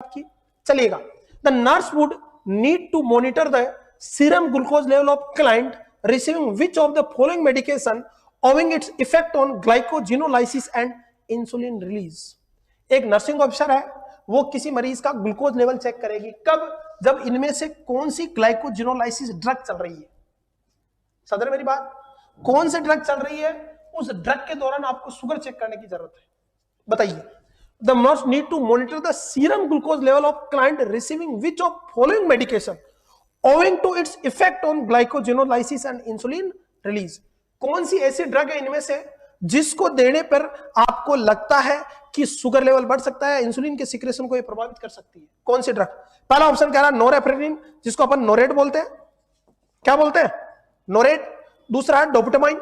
आपकी चलेगा। The nurse would need to monitor the serum glucose level of client receiving which of the following medication owing its effect on glycogenolysis and insulin release. एक nursing officer है, वो किसी मरीज का glucose level check करेगी। कब? जब इनमें से कौन सी ग्लाइकोजिनोलाइसिस ड्रग चल रही है। समझ रहे मेरी बात? कौन सी ड्रग चल रही है, उस ड्रग के दौरान आपको शुगर चेक करने की जरूरत है। बताइए। The nurse need to monitor the serum glucose level of client receiving which of following medication owing to its effect on glycogenolysis and insulin release। कौन सी ऐसी ड्रग है इनमें से जिसको देने पर आपको लगता है कि शुगर लेवल बढ़ सकता है, इंसुलिन के सिक्रेशन को ये प्रभावित कर सकती है। कौन सी ड्रग? पहला ऑप्शन कह रहा है नोरेफ्रेनिन, जिसको अपन नोरेट बोलते हैं। क्या बोलते हैं? नोरेट। दूसरा है डोपामाइन,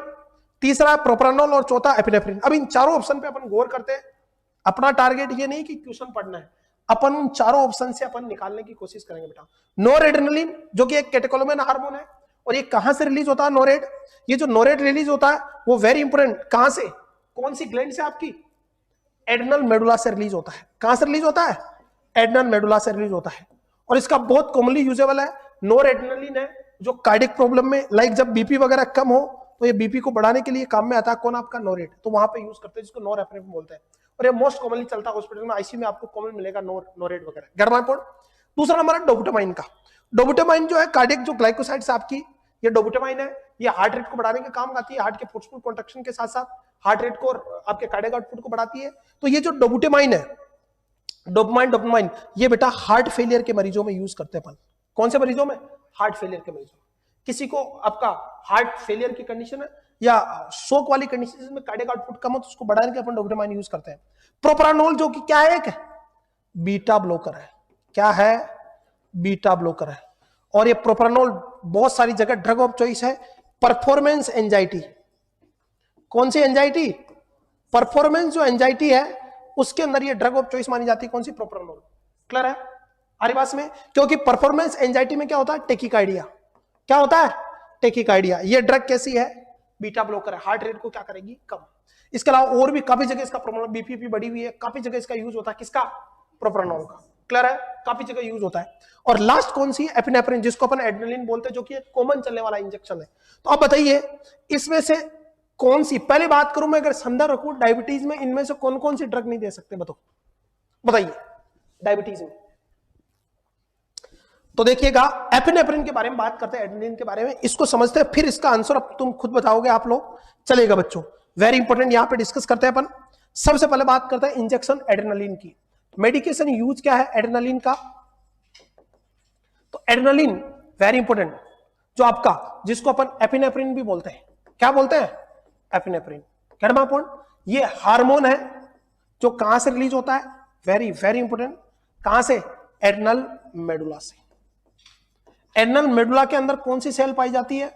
तीसरा है प्रोप्रानोल और चौथा एपिनेफ्रिन। अब इन चारों ऑप्शन पे अपन गौर करते हैं। अपना टारगेट ये नहीं कि क्वेश्चन पढ़ना है, अपन उन चारों ऑप्शन से अपन निकालने की कोशिश करेंगे बेटा। नोरेड्रेनालिन जो कि एक कैटेकोलोमैन हार्मोन है, और ये कहां से रिलीज होता है? नोरेट। ये जो नोरेट रिलीज होता है वो वेरी इंपोर्टेंट, कहां से, कौन सी ग्लैंड से? आपकी एड्रेनल मेडुला से रिलीज होता है। कहां से रिलीज होता है? एड्रेनल मेडुला से रिलीज होता है। और इसका बहुत कॉमनली यूजेबल है। नोरेड्रेनालिन है जो कार्डियक प्रॉब्लम में, लाइक जब बीपी वगैरह कम हो तो ये बीपी को बढ़ाने के लिए काम में आता है। कौन? आपका नोरेट। तो वहां पे यूज करते हैं, जिसको नोरेफ्रेनिन बोलते हैं। और ये मोस्ट कॉमनली चलता है हॉस्पिटल में, आईसीयू में आपको कॉमन मिलेगा नोरेट वगैरह। गर्मापोर्ट। दूसरा नंबर है डोबुटामाइन का। डोबुटामाइन जो है कार्डियक जो ग्लाइकोसाइड्स आपकी, ये डोबुटामाइन है, ये हार्ट रेट को बढ़ाने के काम आती है। हार्ट के फोर्सफुल कॉन्ट्रैक्शन के साथ साथ हार्ट रेट को और आपके कार्डियक आउटपुट को बढ़ाती है। तो ये जो डोबुटामाइन है, डोपामाइन, ये बेटा हार्ट फेलियर के मरीजों में यूज करते हैं अपन। कौन से मरीजों में? हार्ट फेलियर के मरीजों में। किसी को आपका हार्ट फेलियर की कंडीशन है या शोक वाली कंडीशन जिसमें कार्डियक आउटपुट कम हो, तो उसको बढ़ाने के अपन डोपामाइन यूज करते हैं। प्रोप्रानोल जो कि क्या है? एक बीटा ब्लॉकर है। क्या है? बीटा ब्लॉकर है। और ये प्रोप्रानोल बहुत सारी जगह ड्रग ऑफ चॉइस है। परफॉर्मेंस एंजाइटी, कौन सी एंजाइटी? परफॉर्मेंस जो एंजाइटी है उसके अंदर ये ड्रग ऑफ चॉइस मानी जाती है। कौन सी? प्रोप्रानोल। क्लियर है आरिवास में? क्योंकि परफॉर्मेंस एंजाइटी में क्या होता है? टेकिकार्डिया। क्या होता है? टेकिकार्डिया। ये ड्रग कैसी है? बीटा ब्लॉकर है। हार्ट रेट को क्या करेगी? कम। इसके अलावा और भी काफी जगह इसका प्रॉब्लम, बीपी बढ़ी हुई है, काफी जगह इसका यूज होता है। किसका? प्रोप्रानोल का। क्लियर है? काफी जगह यूज होता है। और लास्ट कौन सी? एपिनेफ्रिन, जिसको अपन एड्रेनालिन बोलते हैं, जो कि एक कॉमन चलने वाला इंजेक्शन है। तो आप बताइए इसमें से कौन सी, पहले बात करूं मैं, अगर संदर्भ रखूं डायबिटीज में, इनमें से कौन कौन सी ड्रग नहीं दे सकते? बताइए डायबिटीज में। तो देखिएगा, एपिनेफ्रिन के बारे में बात करते हैं, एड्रेनालिन के बारे में, इसको समझते हैं, फिर इसका आंसर अब तुम खुद बताओगे आप लोग। चलेगा बच्चों, वेरी इंपॉर्टेंट, यहां पे डिस्कस करते हैं अपन। सबसे पहले बात करते हैं इंजेक्शन एड्रेनालिन की। मेडिकेशन यूज क्या है एड्रेनालिन का? तो एड्रेनालिन वेरी इंपॉर्टेंट, जो आपका, जिसको अपन एपिनेफ्रिन भी बोलते हैं। क्या बोलते हैं? एपिनेफ्रिन। ये हार्मोन है जो कहां से रिलीज होता है? वेरी वेरी इंपॉर्टेंट, कहां से? एड्रेनल मेडुला से। एड्रेनल मेडुला के अंदर कौन सी सेल पाई जाती है?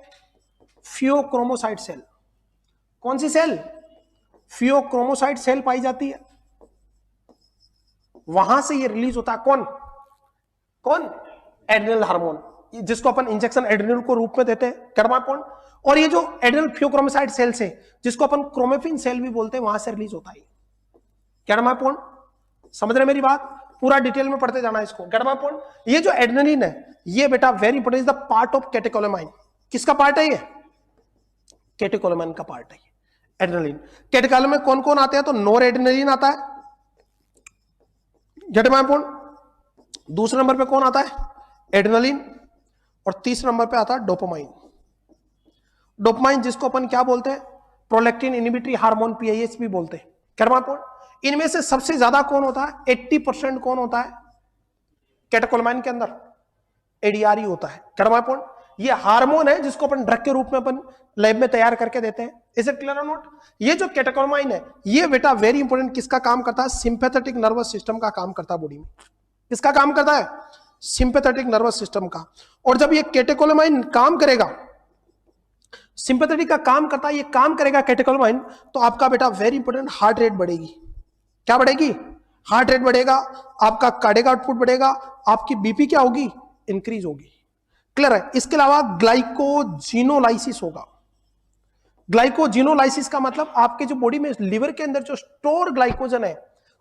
फियोक्रोमोसाइट सेल। कौन सी सेल? फियोक्रोमोसाइट सेल पाई जाती है। वहां से ये रिलीज होता है। कौन? एड्रेनल हार्मोन, जिसको अपन इंजेक्शन एड्रेनल को रूप में देते हैं। कर्मापोन। और ये जो एड्रेनल फियोक्रोमोसाइट सेल से, जिसको अपन क्रोमेफिन सेल भी बोलते हैं, वहां से रिलीज होता है। कर्मापोन। समझ रहे मेरी बात? पूरा डिटेल में पढ़ते जाना इसको। कर्मापोन। ये जो एड्रेनालिन है, ये बेटा very important, is the part of catecholamine. किसका पार्ट है ये? कैटेकोलोमाइन का पार्ट है एड्रेनालिन। कैटेकोलोमाइन में कौन कौन आते हैं? तो नोर एड्रेनालिन आता है, जटमापोन। दूसरे नंबर पे कौन आता है? एड्रेनालिन। और तीसरे नंबर पे आता है डोपामाइन। डोपामाइन जिसको अपन क्या बोलते हैं? प्रोलैक्टिन इनहिबिटरी हार्मोन, पीआईएच भी बोलते हैं। कर्मापोन। इनमें से सबसे ज्यादा कौन होता है? 80% कौन होता है कैटेकोलोमाइन के अंदर? एडीआरई होता है। कर्मापोन। ये हार्मोन है जिसको अपन ड्रग के रूप में अपन लैब में तैयार करके देते हैं। इज इट क्लियर और नॉट? ये जो कैटेकोलोमाइन है, ये बेटा वेरी इंपॉर्टेंट, किसका काम करता है? सिंपैथेटिक नर्वस सिस्टम का काम करता है बॉडी में। किसका काम करता है? सिंपैथेटिक नर्वस सिस्टम का। और जब ये कैटेकोलोमाइन काम करेगा, सिंपैथेटिक का काम करता है, ये काम करेगा कैटेकोलोमाइन, तो आपका बेटा वेरी इंपॉर्टेंट हार्ट रेट बढ़ेगी। क्या बढ़ेगी? हार्ट रेट बढ़ेगा, आपका कार्डियक आउटपुट बढ़ेगा, आपकी बीपी क्या होगी? इंक्रीज होगी। क्लियर है? इसके अलावा ग्लाइकोजिनोलाइसिस होगा। ग्लाइकोजिनोलाइसिस का मतलब आपके जो बॉडी में लिवर के अंदर जो स्टोर ग्लाइकोजन है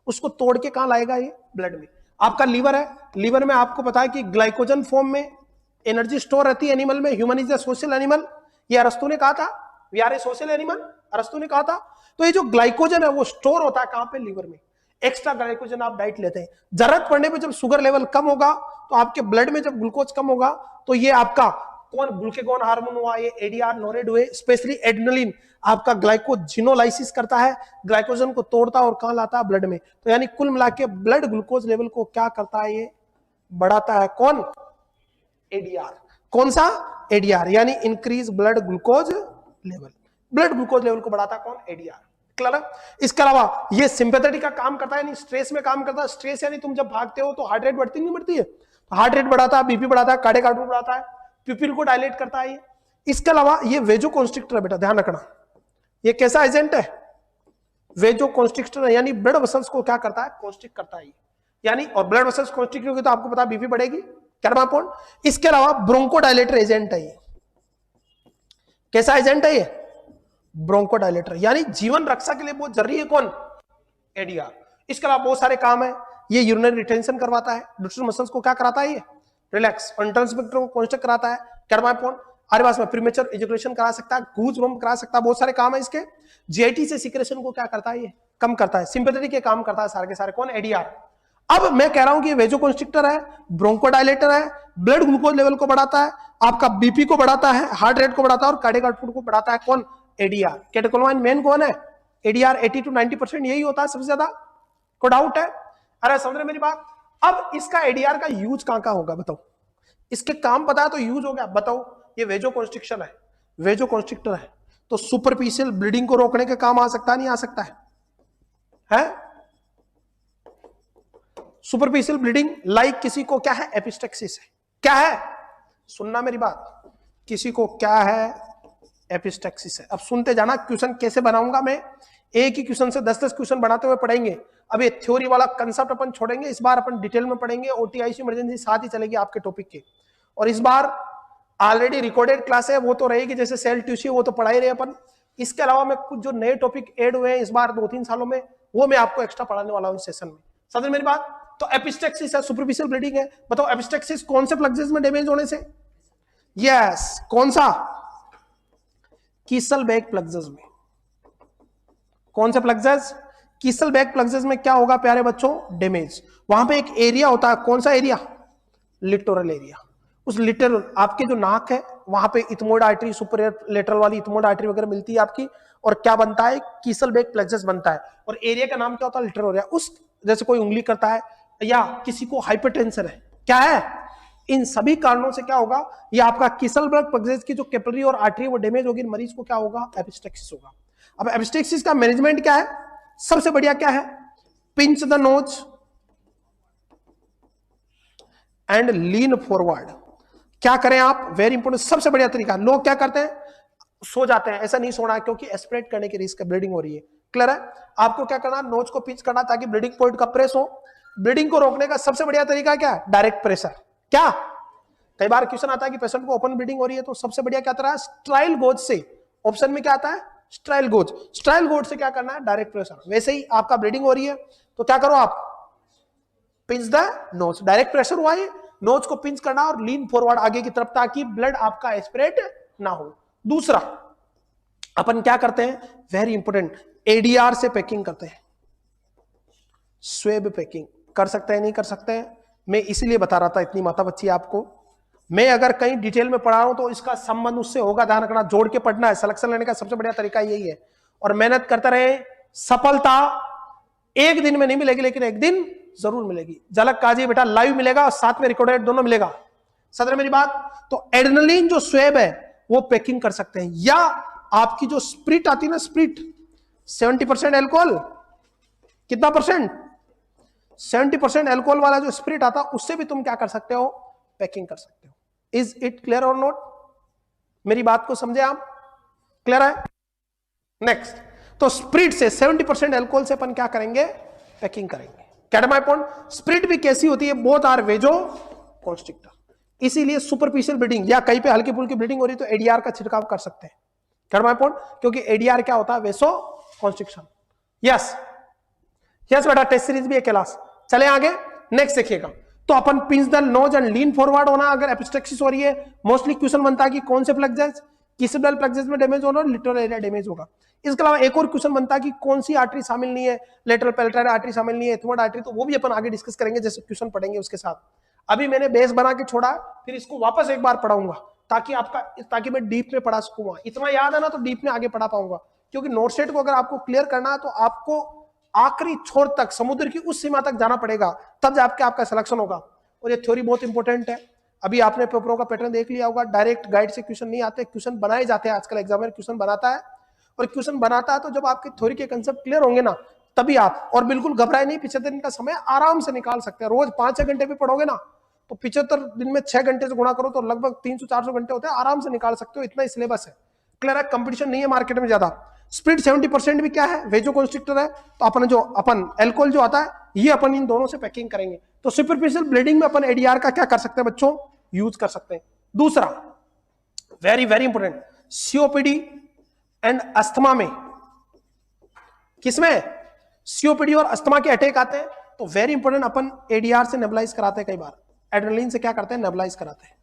उसको तोड़ के कहां लाएगा? ये ब्लड में। आपका लीवर है, लीवर में आपको पता है कि ग्लाइकोजन फॉर्म में एनर्जी स्टोर रहती है एनिमल में। Human is a social animal, ये अरस्तु ने कहा था, we are a social animal, अरस्तु ने कहा था। तो ये जो ग्लाइकोजन है वो स्टोर होता है कहां पे, लीवर में। एक्स्ट्रा ग्लाइकोजन आप डाइट लेते हैं, जरूरत पड़ने पे जब शुगर लेवल कम होगा तो आपके ब्लड में जब ग्लूकोज कम होगा तो ये आपका कौन ग्लूकेगॉन हार्मोन हुआ, ये एडीआर नोरेड हुए, स्पेशली एड्रेनलिन आपका ग्लाइकोजिनोलाइसिस करता है, ग्लाइकोजन को तोड़ता है और कहां लाता है, ब्लड में। तो यानी कुल मिला के ब्लड ग्लूकोज लेवल को क्या करता है, ये बढ़ाता है। कौन, एडीआर। कौन सा, एडीआर, यानी increase blood glucose level. Blood glucose level को बढ़ाता है कौन, एडीआर। क्लियर है। इसके अलावा ये सिंपैथेटिक का काम करता है, यानी स्ट्रेस में काम करता है। स्ट्रेस यानी तुम जब भागते हो तो हार्ट रेट बढ़ती नहीं बढ़ती है, हार्ट रेट बढ़ाता है, बीपी बढ़ाता है, कार्डियक आउटपुट बढ़ाता है, प्यूपिल को डायलेट करता है ये। इसके अलावा ये वेजोकॉन्स्ट्रिक्टर है बेटा, ध्यान रखना, ये कैसा एजेंट है, वेजोकॉन्स्ट्रिक्टर है, यानी ब्लड वेसल्स को क्या करता है, कॉन्स्ट्रिक्ट करता है यानी। और ब्लड वेसल्स कॉन्स्ट्रिक्ट होगी तो आपको पता है बीपी बढ़ेगी, कैर्मापोन। इसके अलावा ब्रोंकोडायलेटर एजेंट है ये, कैसा एजेंट है ये, ब्रोंकोडायलेटर, यानी जीवन रक्षा के लिए बहुत जरूरी है कौन, एडीआर। इसके अलावा बहुत सारे काम है, ये यूरिनरी रिटेंशन करवाता है, ड्यूटेरल मसल्स को क्या कराता है, ये रिलैक्स, इंटरनल स्पेक्ट्रम को कॉन्स्ट्रक्ट कराता है, कैर्मापोन। आरवास में प्रीमेच्योर इजैकुलेशन करा सकता है, गूज बम्प करा सकता है, बहुत सारे काम है इसके। जीआईटी से सिक्रेशन को क्या करता है, ये कम करता है, सिंपैथेटिक के काम करता है सारे के सारे कौन, एडीआर। अब मैं कह रहा हूं कि ये वेजोकॉन्स्ट्रिक्टर है, ब्रोंकोडायलेटर है, ब्लड ग्लूकोज लेवल को बढ़ाता है, आपका बीपी को बढ़ाता है, हार्ट रेट को बढ़ाता है और कार्डियक आउटपुट को बढ़ाता है कौन, एडीआर। कैटेकोलामाइन मेन कौन है, एडीआर 80 to 90% यही होता है सबसे ज्यादा, को डाउट है, अरे समझ रहे मेरी बात। अब इसका एडीआर का यूज कहां कहां होगा बताओ, इसके काम पता है तो यूज हो गया, बताओ। ये वेजोकॉन्स्ट्रिक्शन है, वेजोकॉन्स्ट्रिक्टर है, तो सुपरफिशियल ब्लीडिंग को रोकने के काम आ सकता है, नहीं आ सकता है? सुपरफिशियल ब्लीडिंग लाइक किसी को क्या है, एपिस्टेक्सिस है, क्या है, सुनना मेरी बात, किसी को क्या है, एपिस्टेक्सिस है। अब सुनते जाना, क्वेश्चन कैसे बनाऊंगा मैं, एक ही क्वेश्चन से 10-10 क्वेश्चन बनाते हुए पढ़ेंगे। अब ये थ्योरी वाला कंसेप्ट अपन छोड़ेंगे, इस बार अपन डिटेल में पढ़ेंगे, ओटीआईसी इमरजेंसी साथ ही चलेगी आपके टॉपिक के। और इस बार ऑलरेडी रिकॉर्डेड क्लास है वो तो रहेगी, जैसे सेल ट्यूसी वो तो पढ़ा ही रहे अपन। इसके अलावा मैं कुछ जो नए टॉपिक ऐड हुए हैं इस बार 2-3 सालों में, वो मैं आपको एक्स्ट्रा पढ़ाने वाला हूं सेशन में, समझ मेरी बात। तो एपिस्टेक्सिस है, सुपरफिशियल ब्लीडिंग है, बताओ एपिस्टेक्सिस कौन से प्लक्सेस में डैमेज होने से, यस कौन सा, कीसलबैक प्लक्सेस में। कौन से प्लक्सेस, कीसलबैक प्लक्सेस में क्या होगा प्यारे बच्चों, डैमेज। वहां पे एक एरिया होता है, कौन सा एरिया, लिटोरल एरिया। उस लिटरल आपके जो नाक है वहां पे इथमोइड आर्टरी, सुपीरियर लेटरल वाली इथमोइड आर्टरी वगैरह मिलती है आपकी, और क्या बनता है, कीसलबैक प्लक्सेस बनता है। और एरिया का नाम क्या होता है, लिटरल एरिया। उस जैसे कोई उंगली करता है या किसी को हाइपरटेंशन है, क्या है, इन सभी कारणों से क्या होगा, ये आपका कीसलबर्ग प्लक्सेस की जो कैपिलरी और आर्टरी वो डैमेज होगी, मरीज को क्या होगा, एपिस्टेक्सिस होगा। अब एपिस्टेक्सिस का मैनेजमेंट क्या है, सबसे बढ़िया क्या है, pinch the nose and lean forward. क्या करें आप, वेरी इंपॉर्टेंट, सबसे बढ़िया तरीका। लोग क्या करते हैं, सो जाते हैं, ऐसा नहीं सोना है क्योंकि एस्पिरेट करने की रिस्क है, ब्लीडिंग हो रही है, क्लियर है। आपको क्या करना, नोज को पिंच करना ताकि ब्लीडिंग पॉइंट का प्रेस हो। ब्लीडिंग को रोकने का सबसे बढ़िया तरीका क्या है, डायरेक्ट प्रेशर। क्या, कई बार क्वेश्चन आता है कि पेशेंट को ओपन ब्लीडिंग हो रही है, तो सबसे बढ़िया क्या तरह, स्ट्राइल गोज से, ऑप्शन में क्या आता है, स्ट्राइल गोज। स्ट्राइल गोज से क्या करना है, डायरेक्ट प्रेशर। वैसे ही आपका ब्लीडिंग हो रही है तो क्या करो आप, pinch the knows, direct pressure हुआ है, नोज को पिंच करना और लीन फॉरवर्ड आगे की तरफ ताकि ब्लड आपका एस्पिरेट ना हो। दूसरा अपन क्या करते हैं, वेरी इंपॉर्टेंट, एडीआर से पैकिंग करते हैं, स्वेब पैकिंग कर सकते हैं, नहीं कर सकते हैं, मैं इसीलिए बता रहा था इतनी माता बच्ची आपको। मैं अगर कहीं डिटेल में पढ़ा रहा हूं तो इसका संबंध उससे होगा, ध्यान रखना, जोड़ के पढ़ना है। सिलेक्शन लेने का सबसे बढ़िया तरीका यही है, और मेहनत करते रहे। सफलता एक दिन में नहीं मिलेगी, लेकिन एक दिन जरूर मिलेगी। झलक काजी बेटा लाइव मिलेगा और साथ में रिकॉर्डेड दोनों मिलेगा, समझ मेरी बात। तो एड्रेनलिन जो स्वेब है वो पैकिंग कर सकते हैं, या आपकी जो स्प्रिट आती है ना, स्प्रिट 70% एल्कोहल, कितना परसेंट, 70% एल्कोहल वाला जो स्प्रिट आता है उससे भी तुम क्या कर सकते हो, पैकिंग कर सकते हो। इज इट क्लियर और नॉट, मेरी बात को समझे आप, क्लियर है। नेक्स्ट, तो स्प्रिट से 70% एल्कोहल से अपन क्या करेंगे, पैकिंग करेंगे। कैट माय पॉइंट, स्प्रिट भी कैसी होती है, बोथ आर वेजो कॉन्स्ट्रिक्टर, इसीलिए सुपरफिशियल ब्लीडिंग या कहीं पे हल्की फुल्की ब्लीडिंग हो रही तो एडीआर का छिड़काव कर सकते हैं। कैट माय पॉइंट, क्योंकि एडीआर क्या होता है, वेसो कॉन्स्ट्रिक्शन। यस यस बेटा, टेस्ट सीरीज भी है क्लास। चले आगे, नेक्स्ट देखिएगा, तो अपन pinch the nose and lean forward होना, अगर एपिस्टेक्सिस हो रही है मोस्टली क्वेश्चन बनता है कि कौन से प्लेक्सस, किस ब्लड प्लेक्सस में डैमेज होना और लिटरल एरिया डैमेज होगा। इसके अलावा एक और क्वेश्चन बनता है कि कौन सी आर्टरी शामिल नहीं है, लेटरल पैलेटरी आर्टरी शामिल नहीं है, थ्रोट आर्टरी, तो वो भी अपन आगे डिस्कस करेंगे जैसे क्वेश्चन पढ़ेंगे उसके साथ। अभी मैंने बेस बना के छोड़ा, फिर इसको वापस एक बार पढ़ाऊंगा ताकि मैं डीप में पढ़ा सकूंगा। इतना याद है ना तो डीप में आगे पढ़ा पाऊंगा, क्योंकि नोट सेट को अगर आपको क्लियर करना है तो आपको आखिरी छोर तक, समुद्र की उस सीमा तक जाना पड़ेगा, तब जाके आपका सिलेक्शन होगा। और ये थ्योरी बहुत इंपॉर्टेंट है। अभी आपने पेपरों का पैटर्न देख लिया होगा, डायरेक्ट गाइड से क्वेश्चन नहीं आते, क्वेश्चन बनाए जाते हैं। आजकल एग्जामिनर क्वेश्चन बनाता है, और क्वेश्चन बनाता है तो जब आपके थ्योरी के कंसेप्ट क्लियर होंगे ना, तभी आप, और बिल्कुल घबराए नहीं, 75 दिन का समय आराम से निकाल सकते हैं। रोज 5-6 घंटे भी पढ़ोगे ना तो 75 दिन में 6 घंटे से गुणा करो तो लगभग 300-400 घंटे होते हैं, आराम से निकाल सकते हो। इतना ही सिलेबस है, क्लियर है। कंपटीशन नहीं है मार्केट में ज्यादा। स्पीड 70% भी क्या है, वेजो कॉन्स्ट्रिक्टर है, तो अपन एल्कोहल जो आता है ये अपन इन दोनों से पैकिंग करेंगे। तो सुपरफिशियल ब्लीडिंग में अपन एडीआर का क्या कर सकते हैं बच्चों, यूज कर सकते हैं। दूसरा very very important, COPD and asthma में, किसमें सीओपीडी और अस्थमा के अटैक आते हैं, तो वेरी इंपॉर्टेंट अपन एडीआर से नेबुलाइज कराते हैं। कई बार एड्रेनलिन से क्या करते हैं, नेबुलाइज कराते हैं।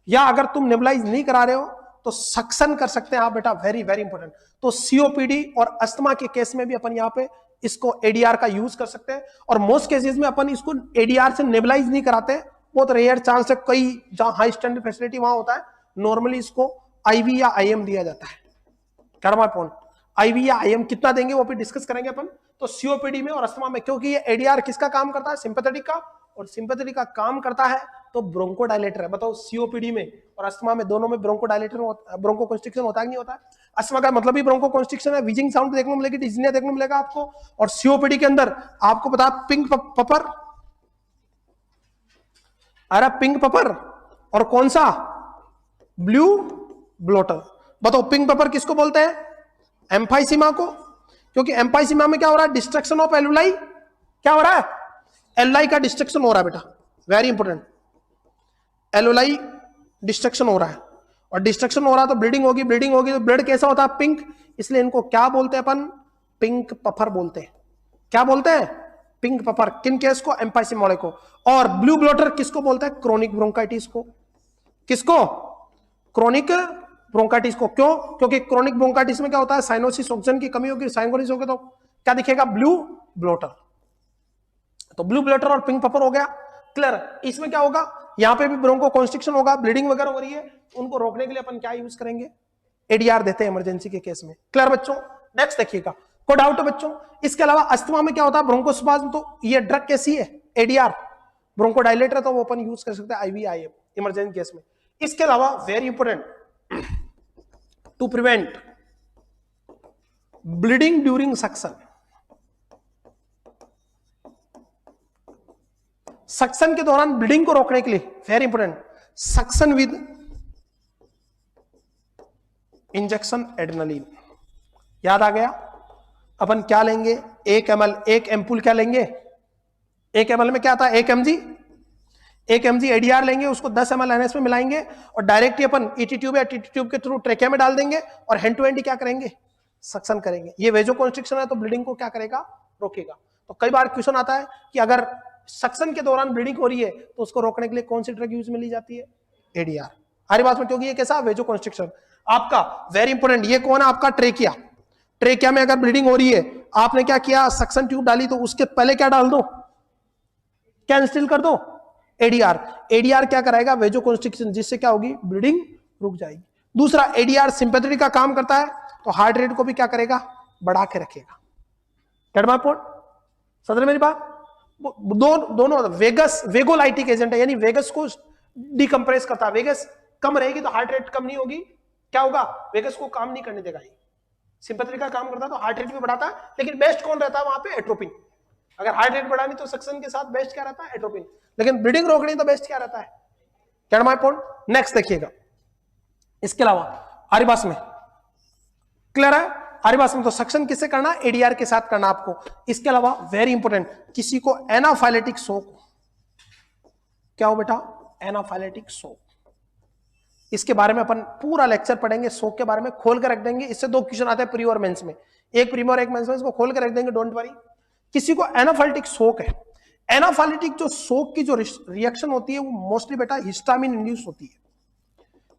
या अगर तुम नेबुलाइज नहीं करा रहे हो तो सक्शन कर सकते हैं आप बेटा, वेरी वेरी इंपॉर्टेंट। तो सीओपीडी और अस्थमा के केस में भी अपन यहाँ पे इसको एडीआर का यूज कर सकते हैं। और मोस्ट केसेस में अपन इसको एडीआर से नेबुलाइज नहीं कराते, बहुत रेयर चांस है, कई जहां हाई स्टैंडर्ड फैसिलिटी वहां होता है, नॉर्मली इसको आईवी या आईएम दिया जाता है। कर्मापोन आईवी या आईएम कितना देंगे वो भी डिस्कस करेंगे अपन। तो सीओपीडी में और अस्थमा में, क्योंकि ये एडीआर किसका काम करता है, सिंपैथेटिक का, और सिंपैथेटिक का काम करता है तो ब्रोंकोडायलेटर है। बताओ सीओपीडी में और अस्थमा में दोनों में ब्रोंकोडायलेटर, ब्रोंकोकंस्ट्रिक्शन होता है कि नहीं होता है। अस्थमा का मतलब ही ब्रोंकोकंस्ट्रिक्शन है, व्हीजिंग साउंड देखने को मिलेगी, डिज़निया देखने को मिलेगा आपको। और सीओपीडी के अंदर आपको पता पिंक पपर, अरे पिंक पपर, और कौन सा, ब्लू ब्लोटर। बताओ पिंक पपर किसको बोलते हैं, एम्फाइसीमा को, क्योंकि एम्फाइसीमा में क्या हो रहा है, डिस्ट्रक्शन ऑफ एलुलाई, क्या हो रहा है, एलुलाई का डिस्ट्रक्शन हो रहा है बेटा, वेरी इंपॉर्टेंट, एलुलाई डिस्ट्रक्शन हो रहा है। और डिस्ट्रक्शन हो रहा है तो ब्लीडिंग होगी, ब्लीडिंग होगी तो ब्लड कैसा होता है, पिंक, इसलिए इनको क्या बोलते हैं अपन, पिंक पफर बोलते हैं। क्या बोलते हैं, पिंक पफर, किन केस को, एम्फाइसीमा को। और ब्लू ब्लोटर किसको बोलते हैं, क्रोनिक ब्रोंकाइटिस को। किसको, क्रोनिक ब्रोंकाइटिस को। क्यों, क्योंकि क्रोनिक ब्रोंकाइटिस में क्या होता है, साइनोसिस, ऑक्सीजन की कमी होगी, साइनोसिस होगी तो क्या दिखेगा, ब्लू ब्लोटर। तो ब्लू ब्लोटर और पिंक पफर हो गया, क्लियर। इसमें क्या होगा, यहां पे भी ब्रोंको कॉन्स्ट्रिक्शन होगा, ब्लीडिंग वगैरह हो रही है, उनको रोकने के लिए अपन क्या यूज करेंगे, एडीआर देते हैं इमरजेंसी के केस में, क्लियर बच्चों। नेक्स्ट देखिएगा, कोई डाउट है बच्चों। इसके अलावा अस्थमा में क्या होता है, ब्रोंकोस्पाज्म, तो ये ड्रग कैसी है, एडीआर, ब्रोंकोडायलेटर, तो वो अपन यूज कर सकते हैं आईवी आईएम इमरजेंसी केस में। इसके अलावा very important, to prevent bleeding during suction, suction के दौरान ब्लीडिंग को रोकने के लिए, very important, suction with injection adrenaline. याद आ गया, अपन क्या लेंगे, 1 ml, 1 एम्पूल क्या लेंगे, 1 ml में क्या आता है, 1 mg, 1 mg एडीआर लेंगे, उसको 10 ml एनएस में मिलाएंगे और डायरेक्ट अपन ईटी ट्यूब या टीटी ट्यूब के थ्रू ट्रेकिया में डाल देंगे और हैंड टू हैंड क्या करेंगे, सक्शन करेंगे। ये वेजो कॉन्स्ट्रिक्शन है तो ब्लीडिंग को क्या करेगा, रोकेगा। तो कई बार क्वेश्चन आता है कि अगर सक्शन के दौरान ब्लीडिंग हो रही है तो उसको रोकने के लिए कौन सी ड्रग यूज में ली जाती है, एडीआर। हर बात में, क्योंकि ये कैसा, वेजो कॉन्स्ट्रिक्शन आपका, वेरी इंपॉर्टेंट। ये कौन है आपका, ट्रेकिया। ट्रेकिया में अगर ब्लीडिंग हो रही है, आपने क्या किया, सक्शन ट्यूब डाली, तो उसके पहले क्या डाल दो, क्या इंस्टिल कर दो, एडीआर। एडीआर क्या कराएगा, वेजो कॉन्स्ट्रिक्शन, जिससे क्या होगी, ब्लीडिंग रुक जाएगी। दूसरा, एडीआर सिंपैथेटिक का काम करता है तो हार्ट रेट को भी क्या करेगा, बढ़ा के रखेगा। समझ मेरी बात, दोनों वेगस वेगोलाइटिक एजेंट है, यानी वेगस को डिकम्प्रेस करता है। वेगस कम रहेगी तो हार्ट रेट कम नहीं होगी, क्या होगा, वेगस को काम नहीं करने देगा। ये सिंपैथेटिक का काम करता है तो हार्ट रेट भी बढ़ाता है, लेकिन बेस्ट कौन रहता है वहां पे, एट्रोपिन। अगर हार्ट रेट बढ़ानी तो सक्शन के साथ बेस्ट क्या रहता है, एट्रोपिन। लेकिन ब्लीडिंग रोकनी तो बेस्ट क्या रहता है, क्या माय पॉइंट। नेक्स्ट देखिएगा, इसके अलावा आरिबास में, क्लियर है, आरिबास में तो सक्शन किससे करना, एडीआर के साथ करना आपको। इसके अलावा वेरी इंपॉर्टेंट, किसी को एनाफाइलेटिक शॉक, क्या हो बेटा, एनाफाइलेटिक शॉक, इसके बारे में अपन पूरा लेक्चर पढ़ेंगे, शॉक के बारे में खोल कर रख देंगे। इससे 2 क्वेश्चन आते हैं प्री और मेंस में, एक प्री और एक मेंस में, इसको खोल कर रख देंगे, डोंट वरी। किसी को एनाफाइलेटिक शॉक है, एनाफाइलेटिक जो शोक की जो रिएक्शन होती है वो मोस्टली बेटा हिस्टामिन इंड्यूस होती है,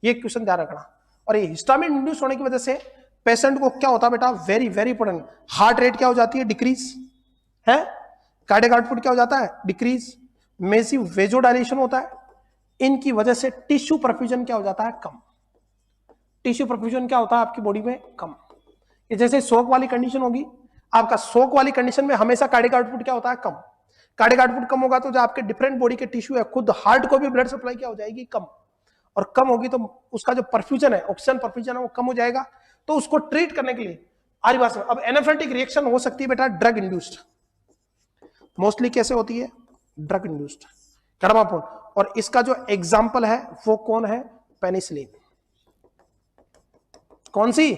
ये क्वेश्चन ध्यान रखना। और ये हिस्टामिन इंड्यूस होने की वजह से पेशेंट को क्या होता है बेटा, very very important, heart rate क्या हो जाती है, डिक्रीज है, कार्डियक आउटपुट क्या हो जाता है, डिक्रीज, मेसिव वेजोडाइलेशन होता है, इनकी वजह से टिश्यू परफ्यूजन क्या हो जाता है, कम। टिश्यू परफ्यूजन क्या होता है आपकी बॉडी में, कम। ये जैसे शोक वाली कंडीशन होगी, आपका शोक वाली कंडीशन में हमेशा कार्डियक आउटपुट क्या होता है, कम। कार्डियक आउटपुट कम होगा तो जो आपके डिफरेंट बॉडी के टिश्यू है, खुद हार्ट को भी ब्लड सप्लाई क्या हो जाएगी, कम। और कम होगी तो उसका जो परफ्यूजन है, ऑक्सीजन परफ्यूजन है वो कम हो जाएगा। तो उसको ट्रीट करने के लिए आरी बात में अब एनाफिलेक्टिक रिएक्शन हो सकती है बेटा ड्रग इंड्यूस्ड। मोस्टली कैसे होती है, ड्रग इंड्यूस्ड, कर्मापूर्ण। और इसका जो एग्जाम्पल है वो कौन है, पेनिसिलिन। कौन सी,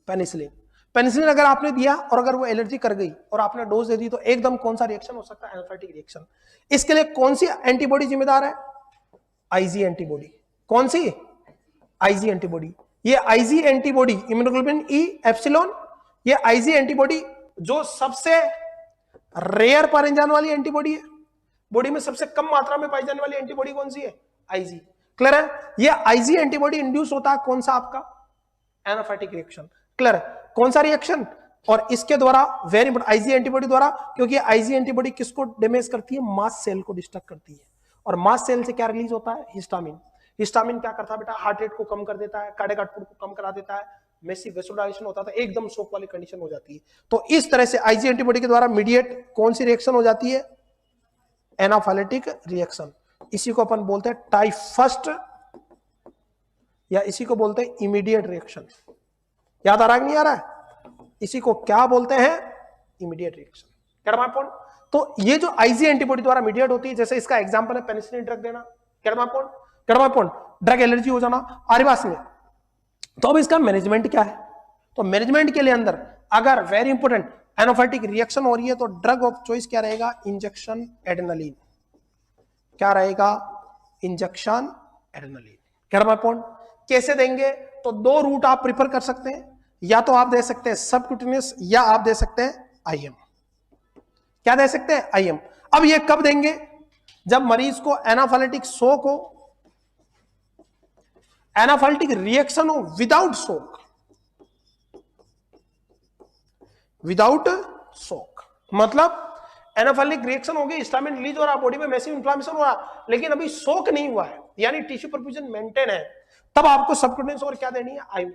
पेनिसिलिन। पेनिसिलिन अगर आपने दिया और अगर वो एलर्जी कर गई और आपने डोज दे दी तो एकदम कौन सा रिएक्शन हो सकता है, एनाफिलेक्टिक रिएक्शन। इसके लिए कौन सी एंटीबॉडी जिम्मेदार है, आईजी एंटीबॉडी। कौन सी, आईजी एंटीबॉडी। ये IG antibody immunoglobulin E epsilon, ये आईजी एंटीबॉडी जो सबसे रेयर पाई जाने वाली एंटीबॉडी है, बॉडी में सबसे कम मात्रा में पाई जाने वाली एंटीबॉडी कौन सी है, आईजी। क्लियर है, ये आईजी एंटीबॉडी इंड्यूस होता है कौन सा, आपका एनाफिलेक्टिक रिएक्शन। क्लियर है, कौन सा रिएक्शन, और इसके द्वारा वेरी इंपॉर्टेंट, आईजी एंटीबॉडी द्वारा, क्योंकि आईजी एंटीबॉडी किसको डैमेज करती है, मास्ट सेल को डिस्ट्रक्ट करती है। और मास्ट सेल से क्या रिलीज होता है, हिस्टामिन। हिस्टामिन क्या करता है बेटा, हार्ट रेट को कम कर देता है, कार्डियक आउटपुट को कम करा देता है, मेसिव वेसोडाइलेशन होता है, एकदम शोक वाली कंडीशन हो जाती है। तो इस तरह से आईजी एंटीबॉडी के द्वारा मीडिएट कौन सी रिएक्शन हो जाती है, एनाफिलेक्टिक रिएक्शन। इसी को अपन बोलते हैं टाइप फर्स्ट, या इसी को बोलते हैं इमीडिएट रिएक्शन। याद आ रहा है कि नहीं आ रहा है, इसी को क्या बोलते हैं, इमीडिएट रिएक्शन। कर्मापूर्ण। तो ये जो आईजी एंटीबॉडी द्वारा मीडिएट होती है, जैसे इसका एग्जांपल है पेनिसिलिन ड्रग देना, कर्मापूर्ण, कर्मापूर्ण, ड्रग एलर्जी हो जाना आरिवास में। तो अब इसका मैनेजमेंट क्या है, तो मैनेजमेंट के लिए अंदर अगर वेरी इंपॉर्टेंट एनाफिलेक्टिक रिएक्शन हो रही है तो ड्रग ऑफ चॉइस क्या रहेगा, इंजेक्शन एड्रेनालिन। क्या रहेगा, इंजेक्शन एड्रेनालिन। कर्मापूर्ण। कैसे देंगे, तो दो रूट आप प्रिफर कर सकते हैं, या तो आप दे सकते हैं सबक्यूटेनियस, या आप दे सकते हैं आईएम। क्या दे सकते हैं, आईएम। अब ये कब देंगे, जब मरीज को एनाफिलेक्टिक शोक हो, एनाफिलेक्टिक रिएक्शन हो विदाउट शोक, विदाउट शोक। मतलब एनाफिलेक्टिक रिएक्शन हो गई, हिस्टामिन रिलीज हो रहा, बॉडी में मैसिव इन्फ्लेमेशन हो रहा, लेकिन अभी शोक नहीं हुआ है, यानी टिश्यू परफ्यूजन मेंटेन है, तब आपको सबक्यूटेनियस और क्या देनी है, आईएम।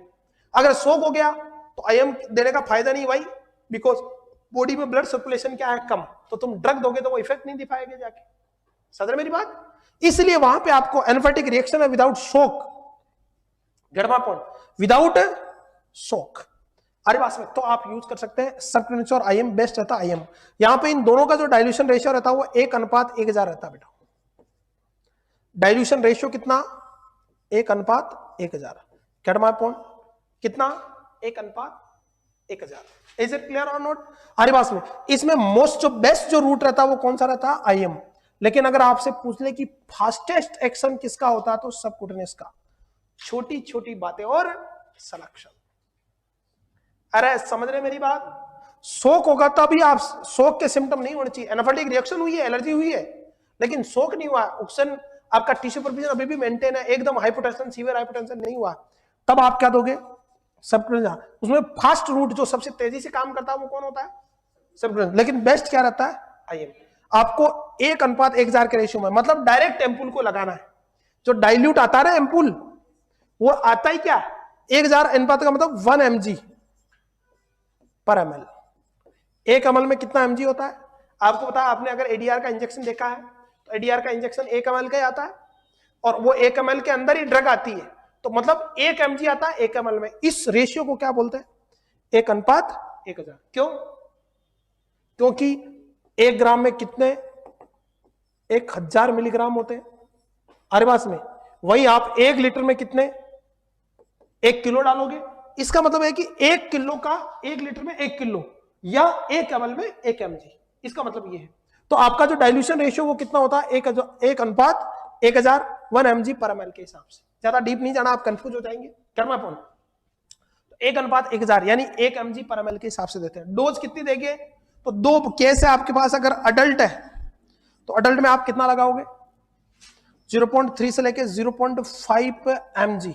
अगर शोक हो गया तो आईएम देने का फायदा नहीं भाई, बिकॉज बॉडी में ब्लड सर्कुलेशन क्या है, कम, तो तुम ड्रग दोगे तो वो इफेक्ट नहीं दिखाएगा जाके। समझ रहे मेरी बात, इसलिए वहां पे आपको एनाफिलेक्टिक रिएक्शन है विदाउट शोक, गर्मापन विदाउट शोक, आरिवास में, तो आप यूज कर सकते हैं सबक्यूटेनियस और आईएम बेस्ट रहता है आईएम। यहां पे इन दोनों का जो डाइल्यूशन रेशियो रहता है वो 1:1000 रहता है बेटा। डाइल्यूशन रेशियो कितना, 1:1000। कर्मापन कितना, 1:1000। इज इट क्लियर और नॉट, आरिवास में। इसमें मोस्ट जो बेस्ट जो रूट रहता है वो कौन सा रहता है, आईएम। लेकिन अगर आपसे पूछ ले कि फास्टेस्ट एक्शन किसका होता है तो सबक्यूटेनियस का। छोटी छोटी बातें और सिलेक्शन। अरे समझ रहे मेरी बात, शोक होगा तभी आप, शोक के सिम्टम नहीं होने चाहिए, एनाफिलेक्टिक रिएक्शन हुई है, एलर्जी हुई है, लेकिन शोक नहीं हुआ, ऑक्सीजन आपका टिश्यू परफ्यूजन अभी भी मेंटेन है, एकदम हाइपोटेंशन सीवियर हाइपोटेंशन नहीं हुआ, तब आप क्या दोगे, सबक्यूटेनियस। उसमें फास्ट रूट जो सबसे तेजी से काम करता है वो कौन होता है, सबक्यूटेनियस। लेकिन बेस्ट क्या रहता है, आईएम। आपको 1:1000 के रेशियो में, मतलब डायरेक्ट एम्पूल को लगाना है। जो डाइल्यूट आता है एम्पूल, वो आता ही क्या, 1000 अनुपात का मतलब 1 mg पर ml। 1 ml में कितना mg होता है आपको पता है, आपने अगर एडीआर का इंजेक्शन देखा है तो एडीआर का इंजेक्शन 1 ml का ही आता है, और वो 1 ml के अंदर ही ड्रग आती है, तो मतलब 1 mg आता है 1 ml में। इस रेशियो को क्या बोलते हैं, 1:1000। क्यों, क्योंकि 1 ग्राम में कितने, 1000 मिलीग्राम होते हैं आरिवास में, वही आप 1 लीटर में कितने, 1 किलो डालोगे। इसका मतलब है कि 1 किलो का 1 लीटर में 1 किलो, या 1 ml में 1 mg, इसका मतलब ये है। तो आपका जो डाइल्यूशन रेशियो वो कितना होता है, 1:1000 1 mg पर ml के हिसाब से। ज्यादा डीप नहीं जाना, आप कंफ्यूज हो जाएंगे। कर्मापन 1:1000 यानी 1 mg पर ml के हिसाब से देते हैं। डोज कितनी देंगे, तो 2 केस है आपके पास, अगर अडल्ट है तो अडल्ट में आप कितना लगाओगे? 0.3 से लेके 0.5 mg,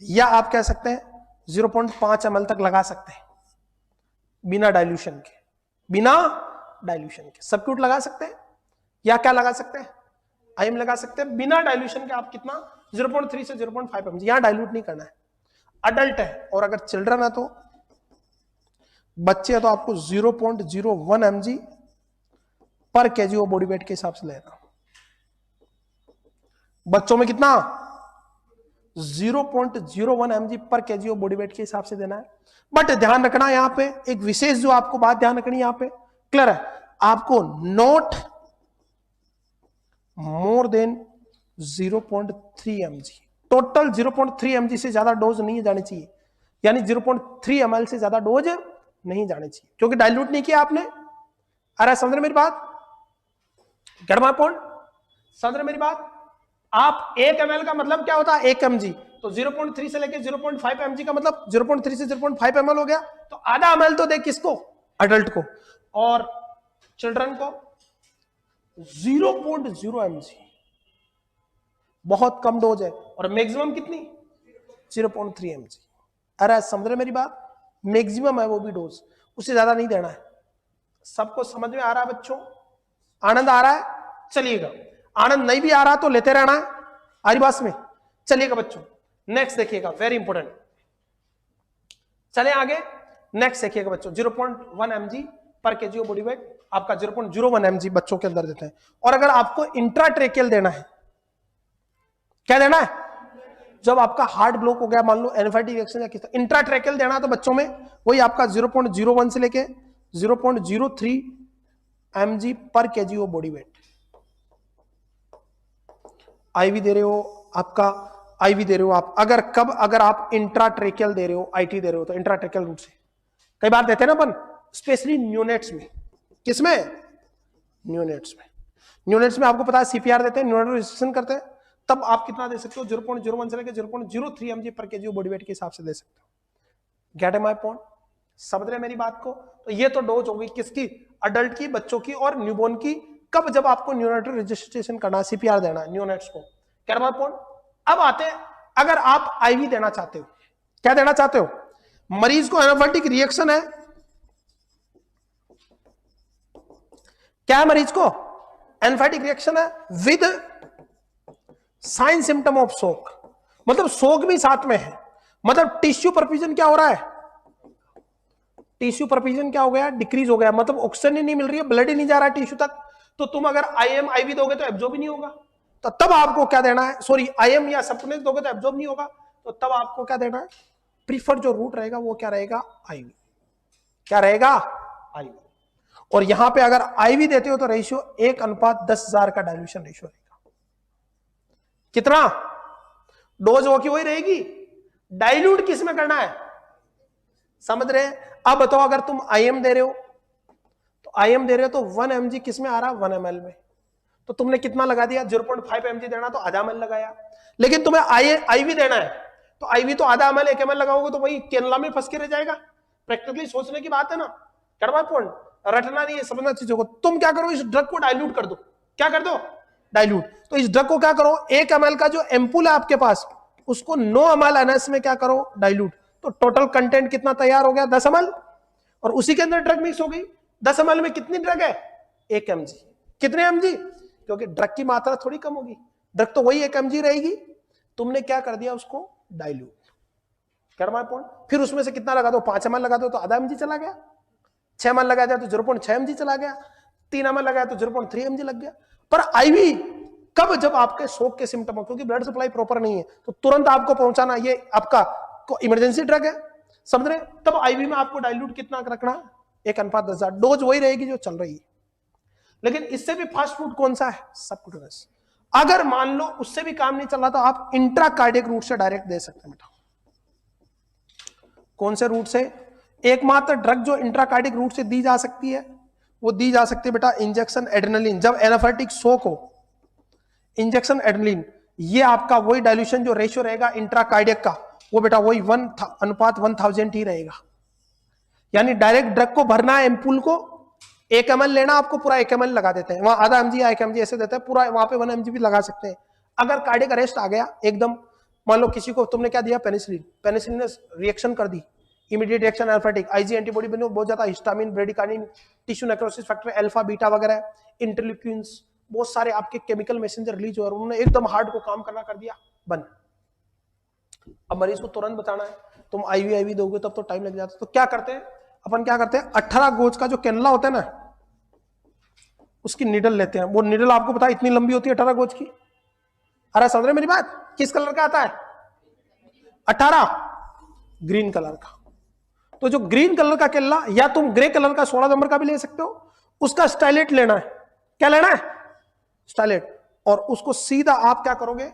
या आप कह सकते हैं 0.5 ml तक लगा सकते हैं बिना डाइल्यूशन के। बिना डाइल्यूशन के सबक्यूट लगा सकते हैं, या क्या लगा सकते हैं? आईएम लगा सकते हैं। बिना डाइल्यूशन के आप कितना? 0.3 से 0.5 mg। यहां डाइल्यूट नहीं करना है। अडल्ट है और अगर चिल्ड्रन है, तो बच्चे है, तो आपको 0.01 mg पर केजी ऑफ बॉडी वेट के हिसाब से लेना। बच्चों में कितना? 0.01 mg पर केजी ऑफ बॉडी वेट के हिसाब से देना है। बट ध्यान रखना यहां पे एक विशेष जो आपको बात ध्यान रखनी है, यहां पे क्लियर है, आपको not more than 0.3 mg, total 0.3 mg से ज्यादा डोज नहीं जानी चाहिए, यानी 0.3 ml से ज्यादा डोज नहीं जानी चाहिए, क्योंकि डाइल्यूट नहीं किया आपने। अरे समझ रहे मेरी बात? गर्मा पॉइंट समझ रहे मेरी बात? आप 1 ml का मतलब क्या होता है? 1 mg, तो 0.3 से लेके 0.5 mg का मतलब 0.3 से 0.5 ml हो गया। तो आधा ml तो दे किसको? अडल्ट को, और चिल्ड्रन को 0.0 mg, बहुत कम डोज है। और मैक्सिमम कितनी? 0.3 mg। अरे समझ रहे मेरी बात? मैक्सिमम है वो भी डोज, उससे ज्यादा नहीं देना है। सबको समझ में आ रहा है बच्चों? आनंद आ रहा है? चलिएगा। आनंद नहीं भी आ रहा तो लेते रहना है। आ रही बात में? चलिएगा बच्चों, नेक्स्ट देखिएगा, वेरी इंपॉर्टेंट। चले आगे, नेक्स्ट देखिएगा बच्चों, 0.1 mg पर केजी ऑफ बॉडी वेट आपका 0.01 mg बच्चों के अंदर देते हैं। और अगर आपको इंट्राट्रेकियल देना है, क्या देना है? जब आपका हार्ट ब्लॉक हो गया, मान लो एनाफाइटिक रिएक्शन या किसी इंट्राट्रेकियल देना है, तो बच्चों में वही आपका 0.01 से लेके 0.03 mg पर kg of body weight. IV दे रहे हो, आपका आईवी दे रहे हो आप, अगर आप इंट्राट्रेकियल दे रहे हो, आईटी दे रहे हो, तो इंट्राट्रेकियल रूट से कई बार देते हैं ना अपन, स्पेशली न्यूनेट्स में। किसमें? न्यूनेट्स में। न्यूनेट्स में आपको पता है सीपीआर देते हैं, न्यूनेट रजिस्ट्रेशन करते हैं, तब आप कितना दे सकते हो? 0.01 से लेकर 0.03 mg पर केजी बॉडी वेट के हिसाब से दे सकते हो। Gate my point? समझ रहे मेरी बात को? तो ये तो डोज होगी किसकी? अडल्ट की, बच्चों की और न्यूबॉर्न की। कब? जब आपको न्यूनेट रजिस्ट्रेशन करना, सीपीआर देना है न्यूनेट्स को। Gate my point? अब आते हैं, अगर आप आईवी देना चाहते हो, क्या देना चाहते हो? मरीज को एनाफाइटिक रिएक्शन है, क्या है मरीज को? एनाफाइटिक रिएक्शन है विद साइन सिम्टम ऑफ शोक, मतलब शोक भी साथ में है, मतलब टिश्यू परफ्यूजन क्या हो रहा है? टिश्यू परफ्यूजन क्या हो गया? डिक्रीज हो गया, मतलब ऑक्सीजन ही नहीं मिल रही है, ब्लड ही नहीं जा रहा है टिश्यू तक। तो तुम अगर आईएम आईवी दोगे तो एब्जॉर्ब ही नहीं होगा, तो तब आपको क्या देना है? सॉरी, आईएम या सप्लीमेंट दोगे तो एब्जॉर्ब नहीं होगा, तो तब आपको क्या देना है? प्रीफर्ड जो रूट रहेगा वो क्या रहेगा? आईवी। क्या रहेगा? आईवी। और यहां पे अगर आईवी देते हो तो रेशियो 1:10,000 का डाइल्यूशन रेशियो रहेगा। कितना? डोज वो की वही रहेगी, डाइल्यूट किस में करना है? समझ रहे हैं? अब बताओ, अगर तुम आईएम दे रहे हो, तो आईएम दे रहे हो तो 1 mg किस में आ रहा है? 1 ml में। तो तुमने कितना लगा दिया? 0.5 mg देना तो आधा ml लगाया। लेकिन तुम्हें आईवी देना है, तो आईवी तो आधा ml 1 ml लगाओगे तो वही केनला में फंस के रह जाएगा। प्रैक्टिकली सोचने की बात है ना, करवा पॉइंट रटना नहीं है, समझना चीजों को। तुम क्या करो? इस ड्रग को डाइल्यूट कर दो। क्या कर दो? डाइल्यूट। तो इस ड्रग को क्या करो? 1 ml का जो एम्पूल है आपके पास, उसको 9 ml NS में क्या करो? डाइल्यूट। तो टोटल कंटेंट कितना तैयार हो गया? 10 ml। और उसी के अंदर ड्रग मिक्स हो गई। 10 ml में कितनी ड्रग है? 1 mg। कितने mg? क्योंकि ड्रग की मात्रा थोड़ी कम होगी, ड्रग तो वही 1 mg रहेगी। तुमने क्या कर दिया? उसको डाइल्यूट। कर माय पॉइंट? फिर उसमें से कितना लगा दो? 5 ml लगा दो तो आधा mg चला गया। 6 ml लगा दिया तो 0.6 mg चला गया। 3 ml लगाया तो 0.3 mg लग गया। पर आईवी कब? जब आपके शोक के सिम्टम हो, क्योंकि ब्लड सप्लाई प्रॉपर नहीं है, तो तुरंत आपको पहुंचाना, ये आपका इमरजेंसी ड्रग है, समझ रहे? तब आईवी में आपको डाइल्यूट कितना रखना? 1:10,000। डोज वही रहेगी जो चल रही है, लेकिन इससे भी फास्ट फूड कौन सा है? सबक्यूटेनियस। अगर मान लो उससे भी काम नहीं चल रहा तो आप इंट्राकार्डियक रूट से डायरेक्ट दे सकते हैं बेटा। कौन से रूट से? एकमात्र ड्रग जो इंट्राकार्डियक रूट से दी जा सकती है वो दी जा सकती है बेटा इंजेक्शन एड्रेनलिन। जब एनाफाइटिक शोक हो, इंजेक्शन एड्रेनलिन, ये आपका वही डाइल्यूशन जो रेशियो रहेगा इंट्राकार्डियक का, वो बेटा वही 1:1000 ही रहेगा। यानी डायरेक्ट ड्रग को भरना है एम्पूल को, 1 ml लेना, आपको पूरा 1 ml लगा देते हैं, वहां आधा mg या 1 mg ऐसे देते हैं, पूरा वहां पे 1 mg भी लगा सकते हैं। अगर कार्डियक अरेस्ट आ गया एकदम, मान लो किसी को तुमने क्या दिया, पेनिसिलिन, पेनिसिलिन ने रिएक्शन कर दी, इमीडिएट रिएक्शन अल्फाटिक, आईजी एंटीबॉडी बनी, बहुत ज्यादा histamine, bradykinin, tissue necrosis factor, alpha beta वगैरह, इंटरल्यूकिन्स, बहुत सारे आपके केमिकल मैसेंजर रिलीज हो रहे हैं, उन्होंने एकदम हार्ट को काम करना कर दिया बंद। अब मरीज को तुरंत बताना है, तुम आईवी दोगे तब तो टाइम लग जाता है, तो क्या करते हैं अपन, क्या करते हैं 18 गोज का जो कैनला होता है ना, उसकी निडल लेते हैं। वो निडल आपको पता है इतनी लंबी होती है 18 गोज की। अरे समझ रहे मेरी बात? किस कलर का आता है? 18 ग्रीन कलर का। तो जो ग्रीन कलर का केला, या तुम ग्रे कलर का 16 नंबर का भी ले सकते हो, उसका स्टाइलेट लेना है। क्या लेना है? स्टाइलेट। और उसको सीधा आप क्या करोगे,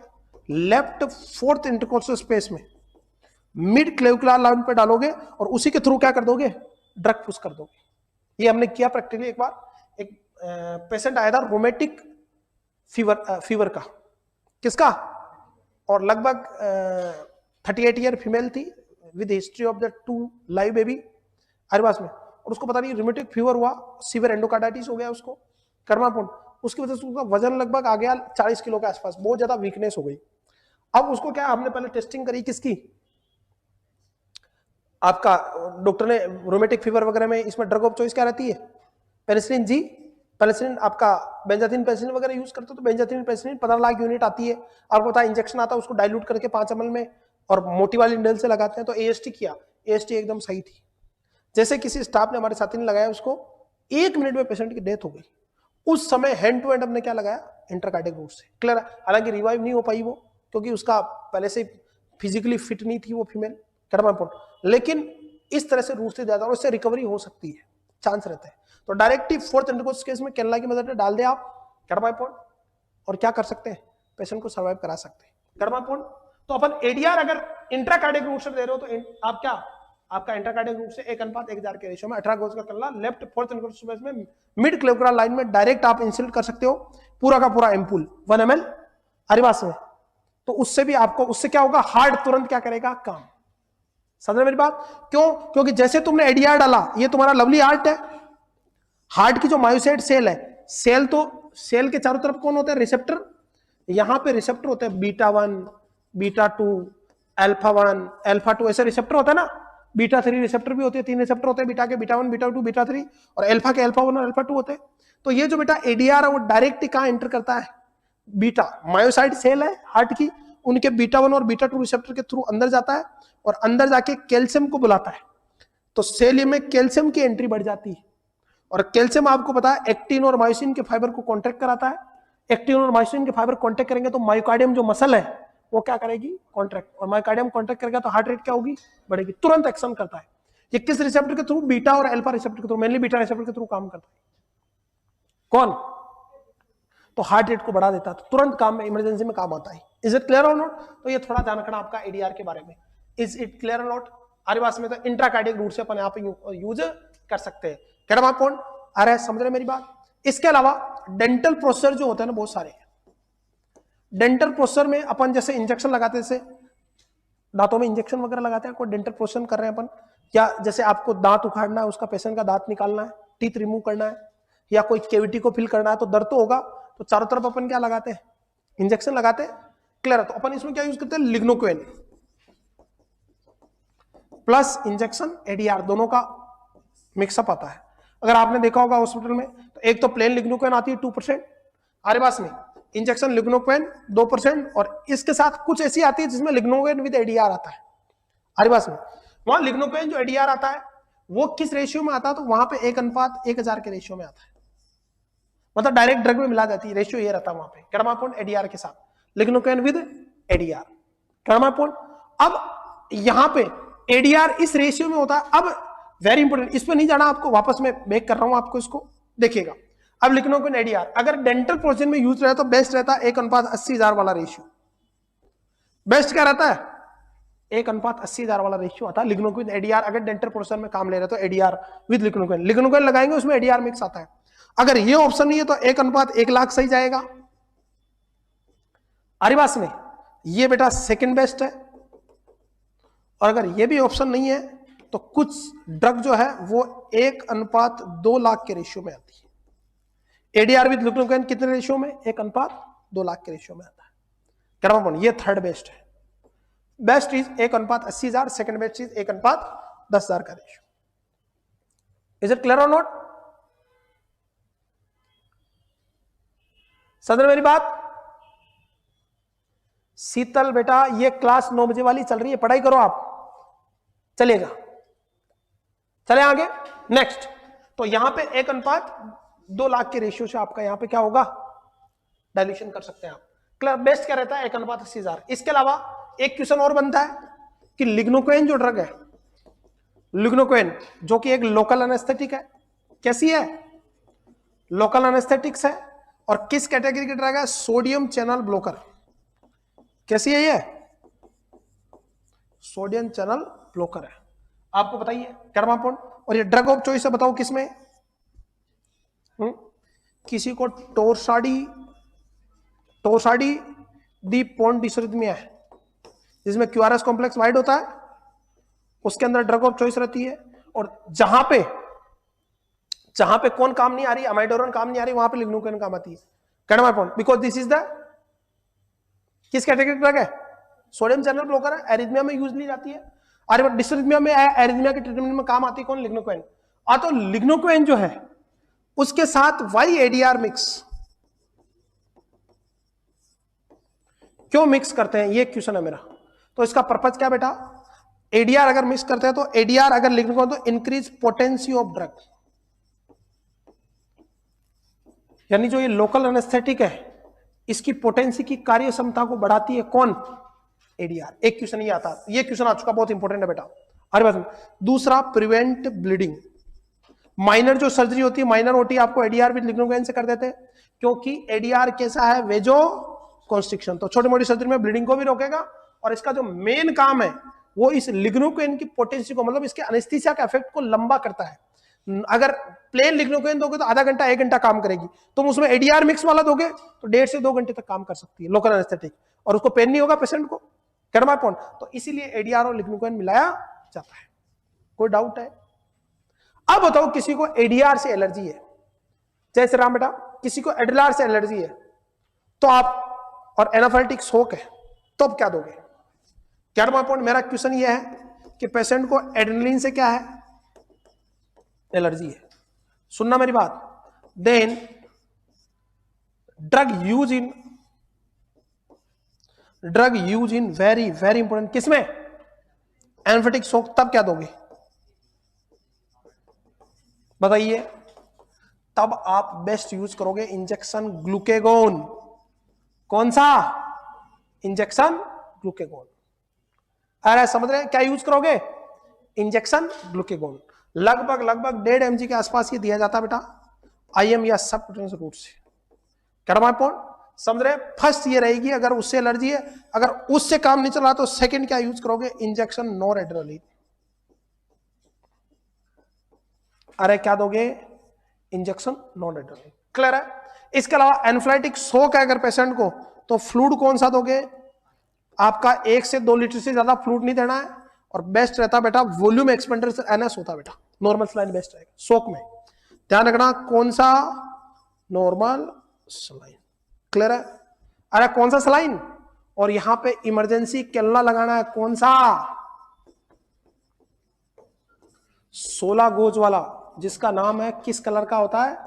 लेफ्ट 4th इंटरकोस्टल स्पेस में मिड क्लेविकुलर लाइन पे डालोगे और उसी के थ्रू क्या कर दोगे, ड्रग पुश कर दोगे। ये हमने किया प्रैक्टिकली एक बार। एक पेशेंट आया था रोमेटिक फीवर का, किसका, और लगभग 38 ईयर फीमेल थी with history of the 2 live baby आरवास में, और उसको पता नहीं रोमेटिक फीवर हुआ, सीवियर एंडोकार्डाइटिस हो गया उसको, कर्मापुंड, उसकी वजह से उसका वजन लगभग आ गया 40 किलो के आसपास, बहुत ज्यादा वीकनेस हो गई। अब उसको क्या, हमने पहले टेस्टिंग करी किसकी, आपका डॉक्टर ने रोमेटिक फीवर वगैरह में इसमें ड्रग ऑफ चॉइस क्या रहती है, पेनिसिलिन जी, पेनिसिलिन आपका बेंजाथिन पेनिसिलिन वगैरह यूज करते हो, तो बेंजाथिन पेनिसिलिन 15 लाख यूनिट आती है, आपको पता है इंजेक्शन आता है, उसको डाइल्यूट करके 5 ml में और मोटी वाली निडल से लगाते हैं। तो एएसटी किया, एएसटी एकदम सही थी। जैसे किसी स्टाफ ने, हमारे साथी ने लगाया, उसको 1 मिनट में पेशेंट की डेथ हो गई। उस समय हैंड टू हैंड हमने क्या लगाया, इंट्राकार्डिक रूट से, क्लियर। हालांकि रिवाइव नहीं हो पाई वो, क्योंकि उसका पहले से फिजिकली फिट नहीं थी वो फीमेल, लेकिन इस तरह से रूट से ज्यादा, और उससे रिकवरी हो सकती है, चांस रहता है। तो डायरेक्टली 4th इंटरकोस्टल केस में कैनला की मदद से डाल दे आप कैडमाइपोन, और क्या कर सकते हैं, पेशेंट को सर्वाइव करा सकते हैं कैडमाइपोन। तो अपन एडीआर अगर इंट्राकार्डिक रूट से दे रहे हो तो आप क्या, आपका इंट्राकार्डिक रूट से 1:1000 के रेशियो में 18 गोज का कैनला लेफ्ट 4th इंटरकोस्टल स्पेस में मिड क्लेविकुलर लाइन में डायरेक्ट आप इंसल्ट कर सकते हो, पूरा का पूरा एम्पूल 1 ml अरिवास में। तो उससे भी आपको, उससे क्या होगा, हार्ट तुरंत क्या करेगा, काम। समझ मेरी बात? क्यों? क्योंकि जैसे तुमने एडीआर डाला, ये तुम्हारा लवली हार्ट है, हार्ट की जो मायोसाइट सेल है, सेल तो सेल के चारों तरफ कौन होते हैं, रिसेप्टर। यहां पे रिसेप्टर होते हैं बीटा 1, बीटा 2, अल्फा 1, अल्फा 2, ऐसे रिसेप्टर होता है ना। बीटा 3 रिसेप्टर भी होते हैं, 3 रिसेप्टर होते हैं बीटा के, बीटा 1, बीटा 2, बीटा 3, और अल्फा के अल्फा 1 और अल्फा 2 होते हैं। तो ये जो बेटा एडीआर है वो डायरेक्ट कहां एंटर करता है, बीटा मायोसाइट सेल है हार्ट की, उनके बीटा 1 और बीटा 2 रिसेप्टर के थ्रू अंदर जाता है, और अंदर जाके कैल्शियम को बुलाता है। तो सेल में कैल्शियम की एंट्री बढ़ जाती है, और कैल्शियम आपको पता है एक्टिन और मायोसिन के फाइबर को कॉन्ट्रैक्ट कराता है। एक्टिन और मायोसिन के फाइबर कॉन्ट्रैक्ट करेंगे तो मायोकार्डियम जो मसल है वो क्या करेगी, कॉन्ट्रैक्ट, और मायोकार्डियम कॉन्ट्रैक्ट करेगा तो हार्ट रेट क्या होगी, बढ़ेगी, तुरंत एक्शन करता है। ये किस रिसेप्टर के थ्रू, बीटा और अल्फा रिसेप्टर के थ्रू, मेनली बीटा रिसेप्टर के थ्रू काम करता है। कौन? तो हार्ट रेट को बढ़ा देता है, तो तुरंत काम में, इमरजेंसी में काम आता है। इज इट क्लियर और नॉट? तो ये थोड़ा ध्यान रखना आपका एडीआर के बारे में। इज इट क्लियर और नॉट? आरिवास में तो इंट्राकार्डिक रूट से अपन यहाँ पे यूज कर सकते हैं। कैडमाइपोन, अरे समझ रहे मेरी बात? इसके अलावा डेंटल प्रोसीजर जो होते हैं ना, बहुत सारे डेंटल प्रोसीजर में अपन जैसे इंजेक्शन लगाते हैं, जैसे दांतों में इंजेक्शन वगैरह लगाते हैं, कोई डेंटल प्रोसीजर कर रहे हैं अपन, या जैसे आपको दांत उखाड़ना है, उसका पेशेंट का दांत निकालना है, टीथ रिमूव करना है, या कोई कैविटी को फिल करना है, तो दर्द तो होगा, तो चारों तरफ अपन क्या लगाते हैं, इंजेक्शन लगाते हैं, क्लियर है। तो अपन इसमें क्या यूज करते हैं, लिग्नोक्वेन प्लस इंजेक्शन एडीआर, दोनों का मिक्सअप आता है। अगर आपने देखा होगा हॉस्पिटल में, तो एक तो प्लेन लिग्नोक्वेन आती है 2%, आरिवास में इंजेक्शन लिग्नोक्वेन 2%, और इसके साथ कुछ ऐसी आती है जिसमें लिग्नोक्वेन विद एडीआर आता है आरिवास में। वहां लिग्नोक्वेन जो एडीआर आता है वो किस रेशियो में आता है, तो वहां पे 1:1000 के रेशियो में आता है, मतलब डायरेक्ट ड्रग में मिला जाती है, रेशियो ये रहता है वहां पे, कैडमाइपोन एडीआर के साथ, लिग्नोक्वेन विद एडीआर, कैडमाइपोन। अब यहां पे एडीआर इस रेशियो में होता है। अब वेरी इंपोर्टेंट, इस पे नहीं जाना आपको, वापस मैं बैक कर रहा हूं आपको, इसको देखिएगा। अब लिग्नोक्वेन एडीआर अगर डेंटल प्रोसीजर में यूज रहे तो बेस्ट रहता है 1:80,000 वाला रेशियो। बेस्ट क्या रहता है, 1:80,000 वाला रेशियो आता है लिग्नोक्वेन एडीआर। अगर डेंटल प्रोसीजर में काम ले रहे तो एडीआर विद लिग्नोक्वेन लगाएंगे, उसमें एडीआर मिक्स आता है। अगर ये ऑप्शन नहीं है तो 1:1,00,000 सही जाएगा आरिवास में, ये बेटा सेकंड बेस्ट है। और अगर ये भी ऑप्शन नहीं है तो कुछ ड्रग जो है वो 1:2 लाख के रेशियो में आती है। एडीआर विद ग्लूकोन कितने रेशियो में? 1:2 लाख के रेशियो में आता है। कर्मापन ये थर्ड बेस्ट है। Best is 1:80,000, second best is 1:10,000 का रेशियो। इज इट क्लियर और नॉट? समझ मेरी बात? शीतल बेटा ये क्लास 9 बजे वाली चल रही है, पढ़ाई करो आप, चलेगा। चले आगे नेक्स्ट। तो यहां पे 1:2 लाख के रेशियो से आपका यहां पे क्या होगा? डायल्यूशन कर सकते हैं आप। क्लियर? बेस्ट क्या रहता है? 1:80,000। इसके अलावा एक क्वेश्चन और बनता है कि लिग्नोकेन जो ड्रग है, लिग्नोकेन जो कि एक लोकल एनेस्थेटिक है, कैसी है? लोकल एनेस्थेटिक्स है। और किस कैटेगरी की ड्रग है? Sodium channel blocker. कैसी है ये? सोडियम चैनल ब्लॉकर है। आपको बताइए कर्मापॉन। और ये ड्रग ऑफ चॉइस है, बताओ किसमें? किसी को टोर्साडी दी पॉन्डिसरिथमिया है, जिसमें क्यूआरएस कॉम्प्लेक्स वाइड होता है, उसके अंदर ड्रग ऑफ चॉइस रहती है। और जहां पे कौन काम नहीं आ रही, अमाइडोरन काम नहीं आ रही, वहां पे लिग्नोकेन काम आती है। कर्मापॉन बिकॉज दिस इज द किस कैटेगरी ड्रग है? सोडियम चैनल ब्लॉकर है, एरिथमिया में यूज ली जाती है। अरे डिसरिथमिया में, एरिथमिया के ट्रीटमेंट में काम आती है कौन? लिग्नोकेन। तो लिग्नोकेन जो है उसके साथ वाई एडीआर मिक्स क्यों मिक्स करते हैं, ये क्वेश्चन है मेरा। तो इसका पर्पज क्या बेटा? एडीआर अगर मिक्स करते हैं तो एडीआर अगर लिग्नोकेन तो इंक्रीज पोटेंसी ऑफ ड्रग, यानी जो ये लोकल एनेस्थेटिक है इसकी पोटेंसी की कार्य क्षमता को बढ़ाती है कौन? एडीआर। एक क्वेश्चन ये आता है, ये क्वेश्चन आ चुका, बहुत इंपॉर्टेंट है बेटा। अरे बस दूसरा प्रिवेंट ब्लीडिंग। माइनर जो सर्जरी होती है, माइनर ओटी आपको एडीआर विद लिग्नोकेन से कर देते हैं, क्योंकि एडीआर कैसा है? वेजो कॉन्स्ट्रिक्शन। तो छोटी मोटी सर्जरी में ब्लीडिंग को भी रोकेगा। और इसका जो मेन काम है वो इस लिग्नोकेन की पोटेंसी को, मतलब इसके एनेस्थीसिया के इफेक्ट को लंबा करता है। अगर प्लेन लिग्नोकेन दोगे तो आधा घंटा 1 घंटा काम करेगी, तुम उसमें एडीआर मिक्स वाला दोगे तो 1.5 से 2 घंटे तक काम कर सकती है लोकल एनेस्थेटिक, और उसको पेन नहीं होगा पेशेंट को। कर्मापॉन। तो इसीलिए एडीआर और लिग्नोकेन मिलाया जाता है। कोई डाउट है? अब बताओ किसी को एडीआर से एलर्जी है, जैसे राम बेटा किसी को एडलार से एलर्जी है तो आप, और एनाफाइलेटिक शॉक है, तो अब क्या दोगे? कर्मापॉन। मेरा क्वेश्चन यह है कि पेशेंट को एड्रेनलिन से क्या है? एलर्जी है। सुनना मेरी बात। Then drug use in very very important, किसमें? Anaphylactic shock. तब क्या दोगे बताइए? तब आप बेस्ट यूज करोगे इंजेक्शन ग्लूकेगोन। कौन सा? Injection glucagon. अरे समझ रहे हैं क्या यूज करोगे? Injection glucagon. लगभग 1.5 mg के आसपास ये दिया जाता है बेटा, आईएम या सबक्यूटेनियस रूट से। कर्मापॉन समझ रहे? फर्स्ट ये रहेगी अगर उससे एलर्जी है, अगर उससे काम नहीं चला तो सेकंड क्या यूज करोगे? Injection noradrenaline. अरे क्या दोगे? Injection noradrenaline. क्लियर है? इसके अलावा एनाफाइलेटिक शॉक है अगर पेशेंट को, तो फ्लूइड कौन सा दोगे? आपका 1 से 2 लीटर से ज्यादा फ्लूइड नहीं देना है। और बेस्ट रहता बेटा वॉल्यूम एक्सपेंडर से एनएस होता बेटा, नॉर्मल सलाइन बेस्ट रहेगा शॉक में। ध्यान रखना कौन सा? Normal saline. क्लियर है? अरे कौन सा सलाइन? और यहां पे इमरजेंसी कैलना लगाना है, कौन सा? 16 गोज वाला, जिसका नाम है किस कलर का होता है?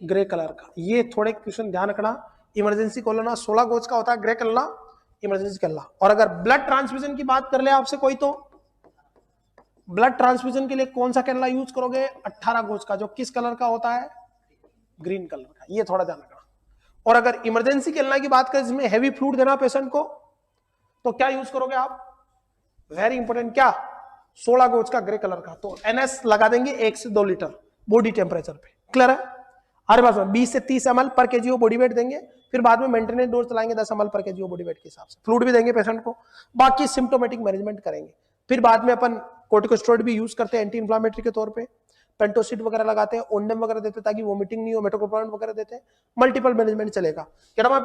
ग्रे कलर का। ये थोड़े क्वेश्चन ध्यान रखना। इमरजेंसी कोलोना 16 गोज का होता है, ग्रे कलर इमरजेंसी कलर। और अगर ब्लड ट्रांसफ्यूजन की बात कर ले आपसे कोई, तो ब्लड ट्रांसफ्यूजन के लिए कौन सा कैनला यूज करोगे? 18 गोज का, जो किस कलर का होता है? ग्रीन कलर का। ये थोड़ा ध्यान रखना। और अगर इमरजेंसी कैनला की बात करें जिसमें हैवी फ्लूइड देना पेशेंट को, तो क्या यूज करोगे आप? वेरी इंपॉर्टेंट, क्या? 16 गोज का ग्रे कलर का। तो एनएस लगा देंगे 1 से 2 लीटर बॉडी टेम्परेचर पे। क्लियर है? हर बात में 20 से 30 ml पर केजी बॉडी वेट देंगे। फिर बाद में मेंटेनेंस डोज चलाएंगे 10 ml पर केजी बॉडी वेट के हिसाब से। फ्लूइड भी देंगे पेशेंट को, बाकी सिम्टोमेटिक मैनेजमेंट करेंगे। फिर बाद में अपन कोर्टिकोस्टेरॉइड भी यूज करते हैं एंटी इंफ्लेमेटरी के तौर पे, पेंटोसिड वगैरह लगाते हैं, ओंडेम वगैरह देते हैं ताकि वोमिटिंग नहीं हो, मेटोक्लोप्रामाइन वगैरह देते हैं। मल्टीपल मैनेजमेंट चलेगा। क्या नाम है?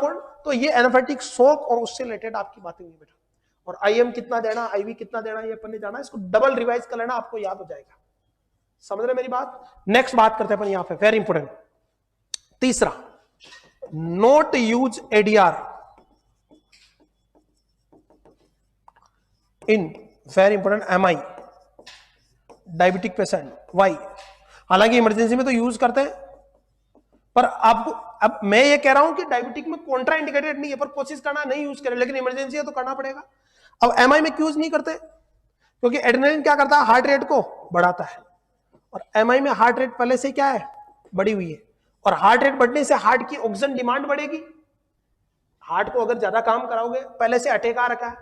तो ये एनाफाइलेटिक शॉक और उससे रिलेटेड आपकी बातें हुई बेटा। और IM कितना देना, IV कितना देना, ये अपन ने जाना, इसको डबल रिवाइज कर लेना, आपको याद हो जाएगा। समझ रहे मेरी बात? नेक्स्ट बात करते हैं अपन यहां पे, वेरी इंपोर्टेंट तीसरा, not use ADR in very important MI diabetic patient. Why? हालांकि इमरजेंसी में तो यूज करते हैं, पर आपको, अब मैं ये कह रहा हूं कि डायबिटिक में कॉन्ट्रा इंडिकेटेड नहीं है, पर कोशिश करना नहीं यूज करें, लेकिन इमरजेंसी है तो करना पड़ेगा। अब MI में क्यों यूज नहीं करते? क्योंकि एड्रेनलिन क्या करता है, हार्ट रेट को बढ़ाता है, और MI में हार्ट रेट पहले से क्या है, बढ़ी हुई है, और हार्ट रेट बढ़ने से हार्ट की ऑक्सीजन डिमांड बढ़ेगी। हार्ट को अगर ज्यादा काम कराओगे, पहले से अटैक आ रखा है,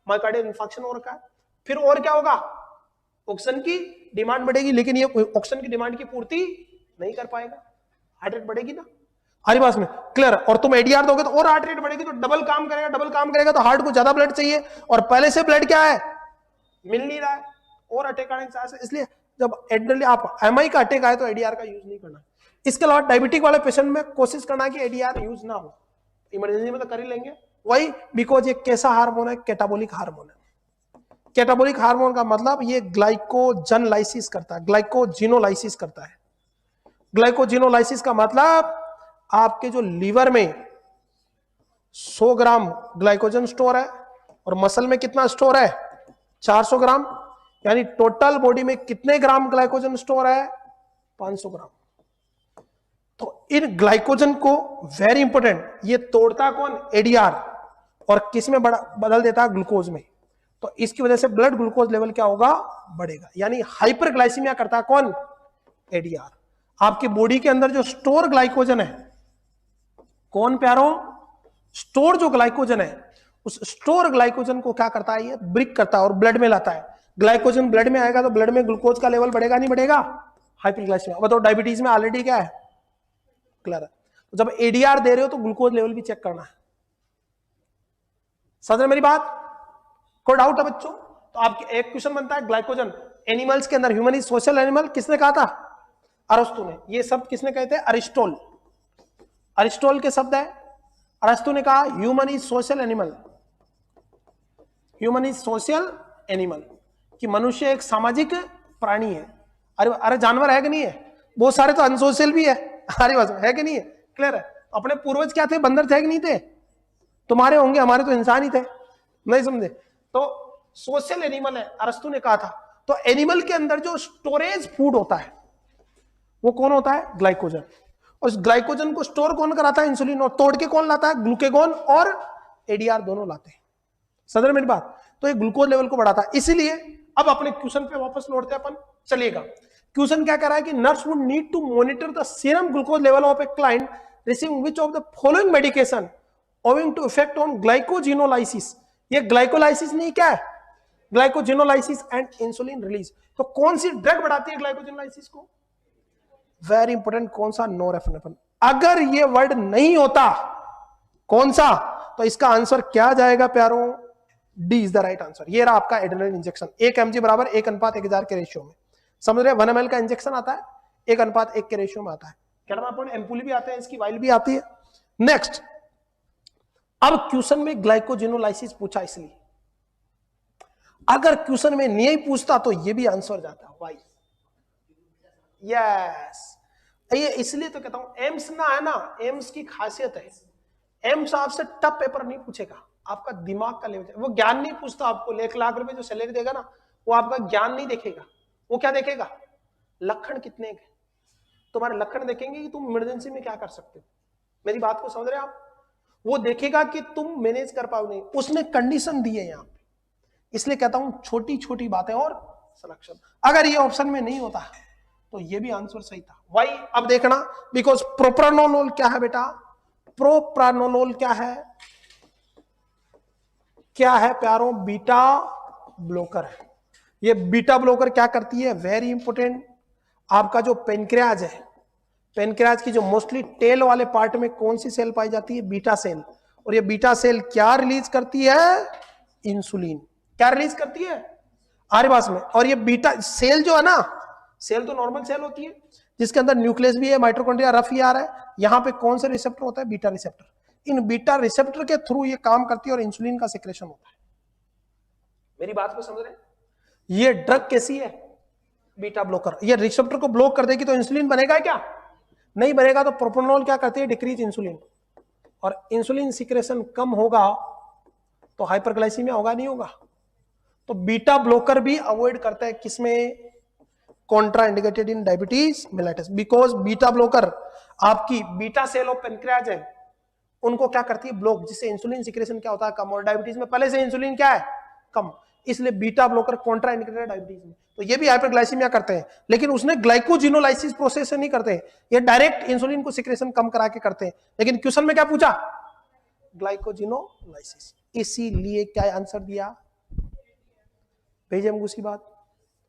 मायोकार्डियल इंफार्क्शन हो रखा है, फिर और क्या होगा, ऑक्सीजन की डिमांड बढ़ेगी, लेकिन ये ऑक्सीजन की डिमांड की पूर्ति नहीं कर पाएगा, हार्ट रेट बढ़ेगी ना। हमारी बात में क्लियर? और तुम ADR दोगे तो और हार्ट रेट बढ़ेगी, तो डबल काम करेगा, डबल काम करेगा तो हार्ट को ज्यादा ब्लड चाहिए, और पहले से ब्लड क्या है, मिल नहीं रहा है, और अटैक आने के चांस है। इसलिए जब एड्रेनलिन आप MI का अटैक आए तो ADR का यूज नहीं करना। इसके अलावा डायबिटिक वाले पेशेंट में कोशिश करना कि ADR यूज ना हो, इमरजेंसी में तो कर ही लेंगे। वही बिकॉज ये कैसा हार्मोन है, कैटाबोलिक हार्मोन है। कैटाबोलिक हार्मोन का मतलब ये ग्लाइकोजनलाइसिस करता है, ग्लाइकोजिनोलाइसिस करता है। ग्लाइकोजिनोलाइसिस का मतलब आपके जो लीवर में 100 ग्राम ग्लाइकोजन स्टोर है, और मसल में कितना स्टोर है, 400 ग्राम, यानी टोटल बॉडी में कितने ग्राम ग्लाइकोजन स्टोर है, 500 ग्राम। तो इन ग्लाइकोजन को, वेरी इंपोर्टेंट, ये तोड़ता कौन, ADR, और किस में बदल देता है, ग्लूकोज में। तो इसकी वजह से ब्लड ग्लूकोज लेवल क्या होगा, बढ़ेगा, यानी हाइपरग्लाइसीमिया करता है कौन, ADR। आपकी बॉडी के अंदर जो स्टोर ग्लाइकोजन है, कौन प्यारों, स्टोर जो ग्लाइकोजन है, उस स्टोर ग्लाइकोजन को क्या करता है, ये ब्रेक करता है और ब्लड में लाता है। ग्लाइकोजन ब्लड में आएगा तो ब्लड में ग्लूकोज का लेवल बढ़ेगा नहीं बढ़ेगा, हाइपरग्लाइसीमिया। बताओ डायबिटीज में ऑलरेडी क्या है, क्लियर है। तो जब ADR दे रहे हो तो ग्लूकोज लेवल भी चेक करना है। समझ रहे मेरी बात? कोई डाउट है बच्चों? तो आपके एक क्वेश्चन बनता है, ग्लाइकोजन एनिमल्स के अंदर, ह्यूमन इज सोशल एनिमल, किसने कहा था, अरस्तु ने। ये शब्द किसने कहे थे, अरिस्टोल, अरिस्टोल के शब्द है। अरस्तु ने कहा human is social animal, human is social animal, कि मनुष्य एक सामाजिक प्राणी है। अरे जानवर है कि नहीं है, बहुत सारे तो अनसोशल भी है, हमारी बात है कि नहीं है, क्लियर है। अपने पूर्वज क्या थे, बंदर थे कि नहीं थे, तुम्हारे होंगे, हमारे तो इंसान ही थे, नहीं समझे। तो सोशल एनिमल है, अरस्तु ने कहा था। तो एनिमल के अंदर जो स्टोरेज फूड होता है वो कौन होता है, ग्लाइकोजन। और इस ग्लाइकोजन को स्टोर कौन कराता है, इंसुलिन, और तोड़ के कौन लाता है, ग्लूकेगॉन और ADR दोनों लाते हैं। समझ मेरी बात? तो ये ग्लूकोज लेवल को बढ़ाता है। इसीलिए अब अपने क्वेश्चन पे वापस लौटते हैं अपन, चलिएगा। क्वेश्चन क्या कह रहा है कि nurse would need to monitor the serum glucose level of a client receiving which of the following medication owing to effect on glycogenolysis. ये ग्लाइकोलाइसिस नहीं, क्या है, ग्लाइकोजिनोलाइसिस एंड इंसुलिन रिलीज। तो कौन सी ड्रग बढ़ाती है ग्लाइकोजिनोलाइसिस को, वेरी इंपोर्टेंट, कौन सा, नोरेफ्नेफ्रिन। अगर ये वर्ड नहीं होता, कौन सा, तो इसका आंसर क्या जाएगा प्यारों, D is the right answer. ये रहा आपका एड्रेनलिन इंजेक्शन, 1 mg बराबर 1:1000 के रेशियो में। समझ रहे, 1 ml का इंजेक्शन आता है, 1:1 के रेशियो में आता है। कैडमापोन एम्पूल भी आते हैं, इसकी वाइल भी आती है। नेक्स्ट, अब क्वेश्चन में ग्लाइकोजिनोलाइसिस पूछा, इसलिए अगर क्वेश्चन में नहीं पूछता तो ये भी आंसर जाता, वाई, यस। ये इसलिए तो कहता हूं एम्स ना है ना, एम्स की खासियत है, एम्स आपसे टफ पेपर नहीं पूछेगा, आपका दिमाग का लेवल, वो ज्ञान नहीं पूछता आपको। 1 लाख रुपए जो सैलरी देगा ना, वो आपका ज्ञान नहीं देखेगा, वो क्या देखेगा, लक्षण कितने के, तुम्हारे लक्षण देखेंगे कि तुम इमरजेंसी में क्या कर सकते हो। मेरी बात को समझ रहे हैं आप? वो देखेगा कि तुम मैनेज कर पाओ नहीं, उसने कंडीशन दी है यहाँ पे। इसलिए कहता हूं छोटी छोटी बातें और सिलेक्शन। अगर ये ऑप्शन में नहीं होता तो ये भी आंसर सही था, वाई। अब देखना, बिकॉज प्रोप्रानोलोल क्या है बेटा, प्रोप्रानोलोल क्या है, क्या है प्यारों, बीटा ब्लॉकर है। ये बीटा ब्लॉकर क्या करती है, वेरी इंपोर्टेंट, आपका जो पेनक्रियाज है, पेनक्रियाज की जो मोस्टली टेल वाले पार्ट में कौन सी सेल पाई जाती है, बीटा सेल। और ये बीटा सेल क्या रिलीज करती है, इंसुलिन। क्या रिलीज करती है, आरबास में। और ये बीटा सेल जो है ना, सेल तो नॉर्मल सेल होती है जिसके अंदर न्यूक्लियस भी है, माइटोकॉन्ड्रिया रफ ईआर है। यहाँ पे कौन सा रिसेप्टर होता है, बीटा रिसेप्टर। इन बीटा रिसेप्टर के थ्रू ये काम करती है और इंसुलिन का सिक्रेशन होता है। मेरी बात को समझ रहे हैं? ये ड्रग कैसी है? Beta blocker. ये रिसेप्टर को ब्लॉक कर देगी तो इंसुलिन बनेगा क्या? नहीं बनेगा। तो प्रोप्रानोल क्या करती है? डिक्रीज इंसुलिन, और इंसुलिन सिक्रेशन कम होगा तो हाइपरग्लाइसीमिया होगा नहीं होगा? तो बीटा ब्लॉकर भी अवॉइड करता है किसमें? Contra indicated in diabetes mellitus, because beta blocker आपकी बीटा सेल ऑफ पेनक्रियाज है, उनको क्या करती है? ब्लॉक, जिससे इंसुलिन सिक्रेशन क्या होता है? कम। और डायबिटीज में पहले से इंसुलिन क्या है? कम। इसलिए बीटा ब्लॉकर कॉन्ट्रा इंडिकेटेड है डायबिटीज में। तो ये भी हाइपरग्लाइसीमिया करते हैं, लेकिन उसने ग्लाइकोजिनोलाइसिस प्रोसेस से नहीं करते, ये डायरेक्ट इंसुलिन को सिक्रेशन कम करा के करते हैं। लेकिन क्वेश्चन में क्या पूछा? ग्लाइकोजिनोलाइसिस। इसीलिए क्या आंसर दिया? भेजे हम उसकी बात।